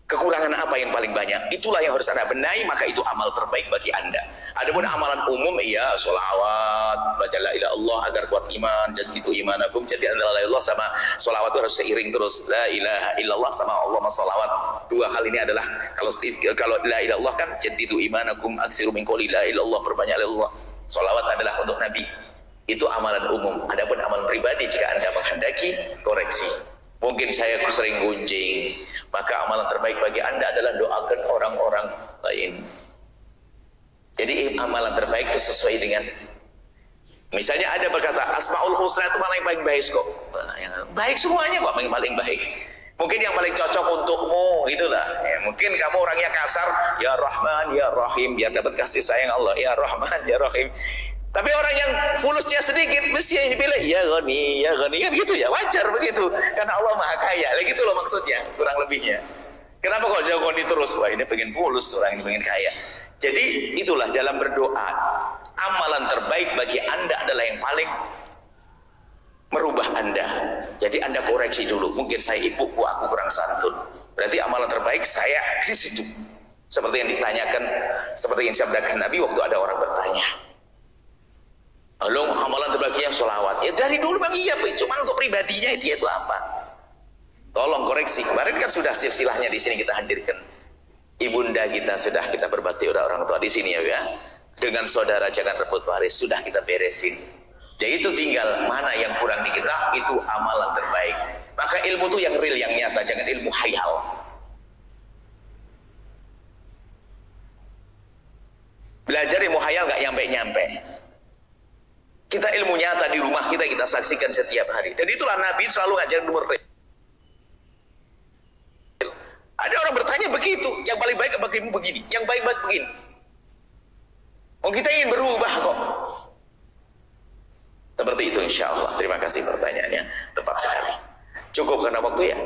[SPEAKER 1] Kekurangan apa yang paling banyak? Itulah yang harus Anda benahi, maka itu amal terbaik bagi Anda. Adapun amalan umum, iya, sholawat, baca la ilaha illallah agar kuat iman, jadidu imanakum, jadi antara la ilaha illallah sama sholawat itu harus seiring terus. La ilaha illallah sama Allah sama sholawat. Dua hal ini adalah, kalau la ilaha illallah kan jadidu imanakum, aksiru min qouli la ilaha illallah, perbanyak la ilaha illallah. Sholawat adalah untuk Nabi. Itu amalan umum. Adapun amalan pribadi, jika Anda menghendaki, koreksi. Mungkin saya sering gunjing, maka amalan terbaik bagi Anda adalah doakan orang-orang lain. Jadi amalan terbaik itu sesuai dengan, misalnya ada berkata Asmaul Husna itu paling baik kok. Baik semuanya kok paling baik. Mungkin yang paling cocok untukmu itulah. Ya, mungkin kamu orangnya kasar, ya Rahman, ya Rahim, biar dapat kasih sayang Allah, ya Rahman, ya Rahim. Tapi orang yang fulusnya sedikit, mesti yang dipilih, ya Ghani, kan gitu ya, wajar begitu. Karena Allah Maha Kaya, gitu loh maksudnya, kurang lebihnya. Kenapa kok jauh Ghani terus? Wah, ini pengen fulus, orang ini pengen kaya. Jadi itulah dalam berdoa, amalan terbaik bagi Anda adalah yang paling merubah Anda. Jadi Anda koreksi dulu, mungkin saya ibuku, aku kurang santun. Berarti amalan terbaik saya di situ. Seperti yang ditanyakan, seperti yang disabdakan Nabi waktu ada orang bertanya. Lalu amalan terbaiknya sholawat. Ya dari dulu bang iya, cuma untuk pribadinya dia itu apa? Tolong koreksi. Kemarin kan sudah silsilahnya di sini kita hadirkan. Ibunda kita sudah kita berbakti udah orang tua di sini ya. Dengan saudara jangan rebut waris, sudah kita beresin. Jadi itu tinggal mana yang kurang di kita, itu amalan terbaik. Maka ilmu itu yang real, yang nyata, jangan ilmu khayal. Belajar ilmu khayal nggak nyampe-nyampe. Kita ilmu nyata di rumah kita saksikan setiap hari. Dan itulah Nabi selalu ngajar nomor real. Ada orang bertanya begitu, yang paling baik bagimu begini, yang baik-baik begini. Oh kita ingin berubah kok. Seperti itu insya Allah. Terima kasih pertanyaannya, tepat sekali. Cukup karena waktu ya.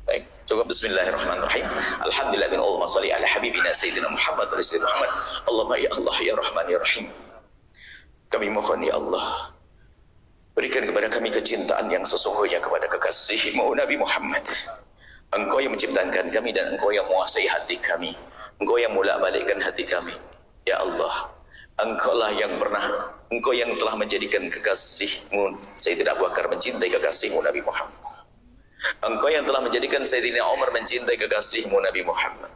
[SPEAKER 1] Baik, cukup. Bismillahirrahmanirrahim. Alhamdulillah bin Allahumma sholli ala habibina sayyidina Muhammad wa sayyidina Muhammad. Allahumma ya Allah ya Rahman ya Rahim. Kami mohon ya Allah, berikan kepada kami kecintaan yang sesungguhnya kepada kekasih-Mu Nabi Muhammad. Engkau yang menciptakan kami dan Engkau yang menguasai hati kami. Engkau yang bolak-balikkan hati kami. Ya Allah, Engkaulah yang Engkau yang telah menjadikan kekasih-Mu Sayyidina Abu Bakar mencintai kekasih-Mu Nabi Muhammad. Engkau yang telah menjadikan Sayyidina Umar mencintai kekasih-Mu Nabi Muhammad.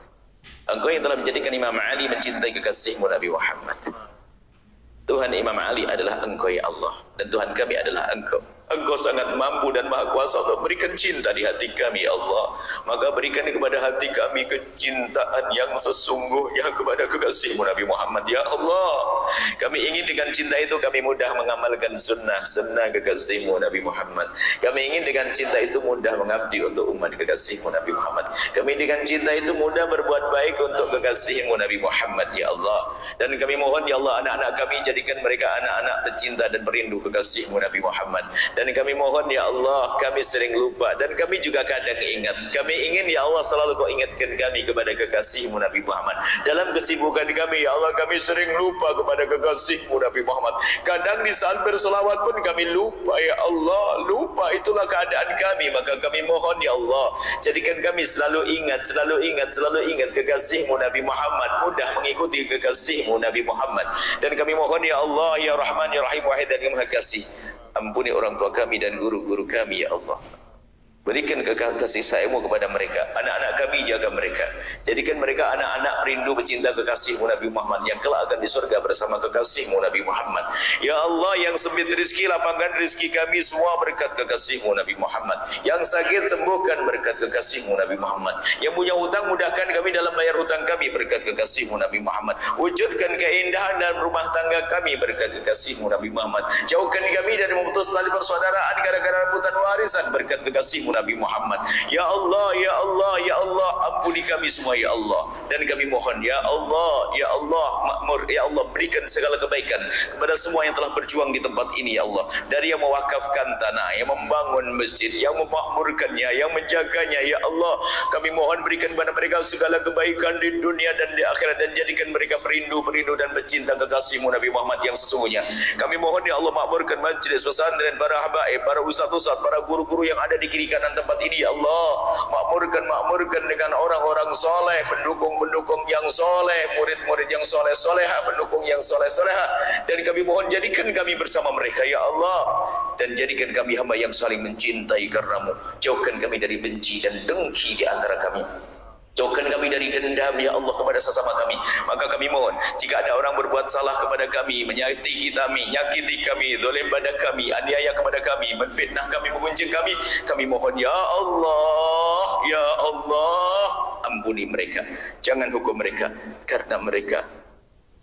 [SPEAKER 1] Engkau yang telah menjadikan Imam Ali mencintai kekasih-Mu Nabi Muhammad. Tuhan Imam Ali adalah Engkau ya Allah, dan Tuhan kami adalah Engkau. Engkau sangat mampu dan maha kuasa untuk berikan cinta di hati kami ya Allah. Maka berikan kepada hati kami kecintaan yang sesungguhnya kepada kekasih-Mu Nabi Muhammad ya Allah. Kami ingin dengan cinta itu kami mudah mengamalkan sunnah kekasih-Mu Nabi Muhammad. Kami ingin dengan cinta itu mudah mengabdi untuk umat kekasih-Mu Nabi Muhammad. Kami dengan cinta itu mudah berbuat baik untuk kekasih-Mu Nabi Muhammad ya Allah. Dan kami mohon ya Allah, anak-anak kami jadikan mereka anak-anak pecinta dan perindu kekasih-Mu Nabi Muhammad. Dan kami mohon ya Allah, kami sering lupa dan kami juga kadang ingat. Kami ingin ya Allah selalu Kau ingatkan kami kepada kekasih-Mu Nabi Muhammad. Dalam kesibukan kami ya Allah, kami sering lupa kepada kekasih-Mu Nabi Muhammad. Kadang di saat berselawat pun kami lupa ya Allah, lupa. Itulah keadaan kami. Maka kami mohon ya Allah, jadikan kami selalu ingat kekasih-Mu Nabi Muhammad, mudah mengikuti kekasih-Mu Nabi Muhammad. Dan kami mohon ya Allah ya Rahman ya Rahim wahid dan yang Maha Kasih, ampuni orang tua kami dan guru-guru kami ya Allah. Berikan kasih sayang-Mu kepada mereka. Anak-anak kami jaga mereka. Jadikan mereka anak-anak rindu pecinta kekasih-Mu Nabi Muhammad yang kelak akan di surga bersama kekasih-Mu Nabi Muhammad. Ya Allah, yang sempit rezeki, lapangkan rezeki kami semua berkat kekasih-Mu Nabi Muhammad. Yang sakit sembuhkan berkat kekasih-Mu Nabi Muhammad. Yang punya hutang mudahkan kami dalam bayar hutang kami berkat kekasih-Mu Nabi Muhammad. Wujudkan keindahan dalam rumah tangga kami berkat kekasih-Mu Nabi Muhammad. Jauhkan kami dari memutus tali persaudaraan gara-gara rebutan warisan berkat kekasih-Mu Nabi Muhammad. Ya Allah, ya Allah, ya Allah, ampuni kami semua ya Allah. Dan kami mohon ya Allah, ya Allah, makmur ya Allah, berikan segala kebaikan kepada semua yang telah berjuang di tempat ini ya Allah. Dari yang mewakafkan tanah, yang membangun masjid, yang memakmurkannya, yang menjaganya ya Allah. Kami mohon berikan kepada mereka segala kebaikan di dunia dan di akhirat, dan jadikan mereka perindu dan pecinta kekasih-Mu Nabi Muhammad yang sesungguhnya. Kami mohon ya Allah, makmurkan majlis pesantren, para habaib, para ustaz-ustaz, para guru-guru yang ada di kiri kanan jalan tempat ini ya Allah. Makmurkan dengan orang-orang soleh, pendukung-pendukung yang soleh, murid-murid yang soleh-soleha, pendukung yang soleh-soleha, dan kami mohon jadikan kami bersama mereka ya Allah, dan jadikan kami hamba yang saling mencintai karenamu. Jauhkan kami dari benci dan dengki di antara kami. Jauhkan kami dari dendam ya Allah kepada sesama kami. Maka kami mohon, jika ada orang berbuat salah kepada kami, menyakiti kami, nyakiti kami, zalim pada kami, aniaya kepada kami, menfitnah kami, mengunjing kami mohon ya Allah, ampuni mereka, jangan hukum mereka, karena mereka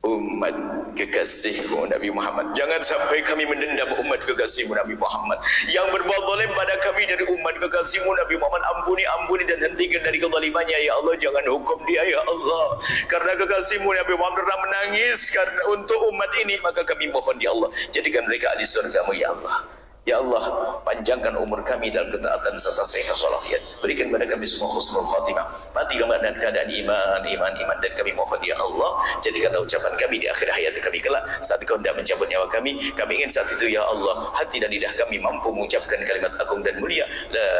[SPEAKER 1] umat kekasihmu Nabi Muhammad. Jangan sampai kami mendendam umat kekasihmu Nabi Muhammad yang berbuat zalim pada kami dari umat kekasihmu Nabi Muhammad. Ampuni dan hentikan dari kezalimannya ya Allah. Jangan hukum dia ya Allah, karena kekasihmu Nabi Muhammad pernah menangis karena untuk umat ini. Maka kami mohon ya Allah, jadikan mereka ahli surgamu ya Allah. Ya Allah, panjangkan umur kami dalam ketaatan serta sehat walafiat. Berikan kepada kami semua husnul khatimah. Mati dalam keadaan iman. Dan kami mohon ya Allah, jadikanlah ucapan kami di akhir hayat kami kelak, saat Kau hendak mencabut nyawa kami ingin saat itu ya Allah, hati dan lidah kami mampu mengucapkan kalimat agung dan mulia, la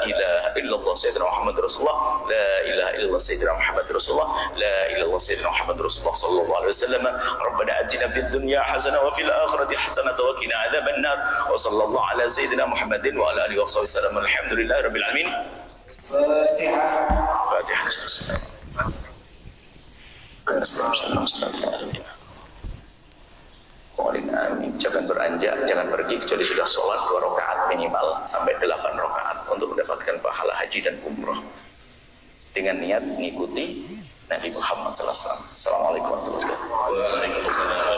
[SPEAKER 1] ilaha illallah sayyidina Muhammad Rasulullah, la ilaha illallah sayyidina Muhammad Rasulullah, la ilaha illallah sayyidina Muhammad Rasulullah sallallahu alaihi wasallam. Rabbana atina fid dunya hasanah wa fil akhirati hasanah wa qina adzaban nar. Wa sallallahu ala sayyidina Muhammadin wa ala alihi wa sahbihi. Alhamdulillahi rabbil alamin. Fatihah. Amin. Jangan beranjak, jangan pergi kecuali sudah sholat 2 rakaat minimal sampai 8 rakaat untuk mendapatkan pahala haji dan umroh dengan niat mengikuti Nabi Muhammad sallallahu alaihi wasallam. Assalamualaikum warahmatullahi wabarakatuh.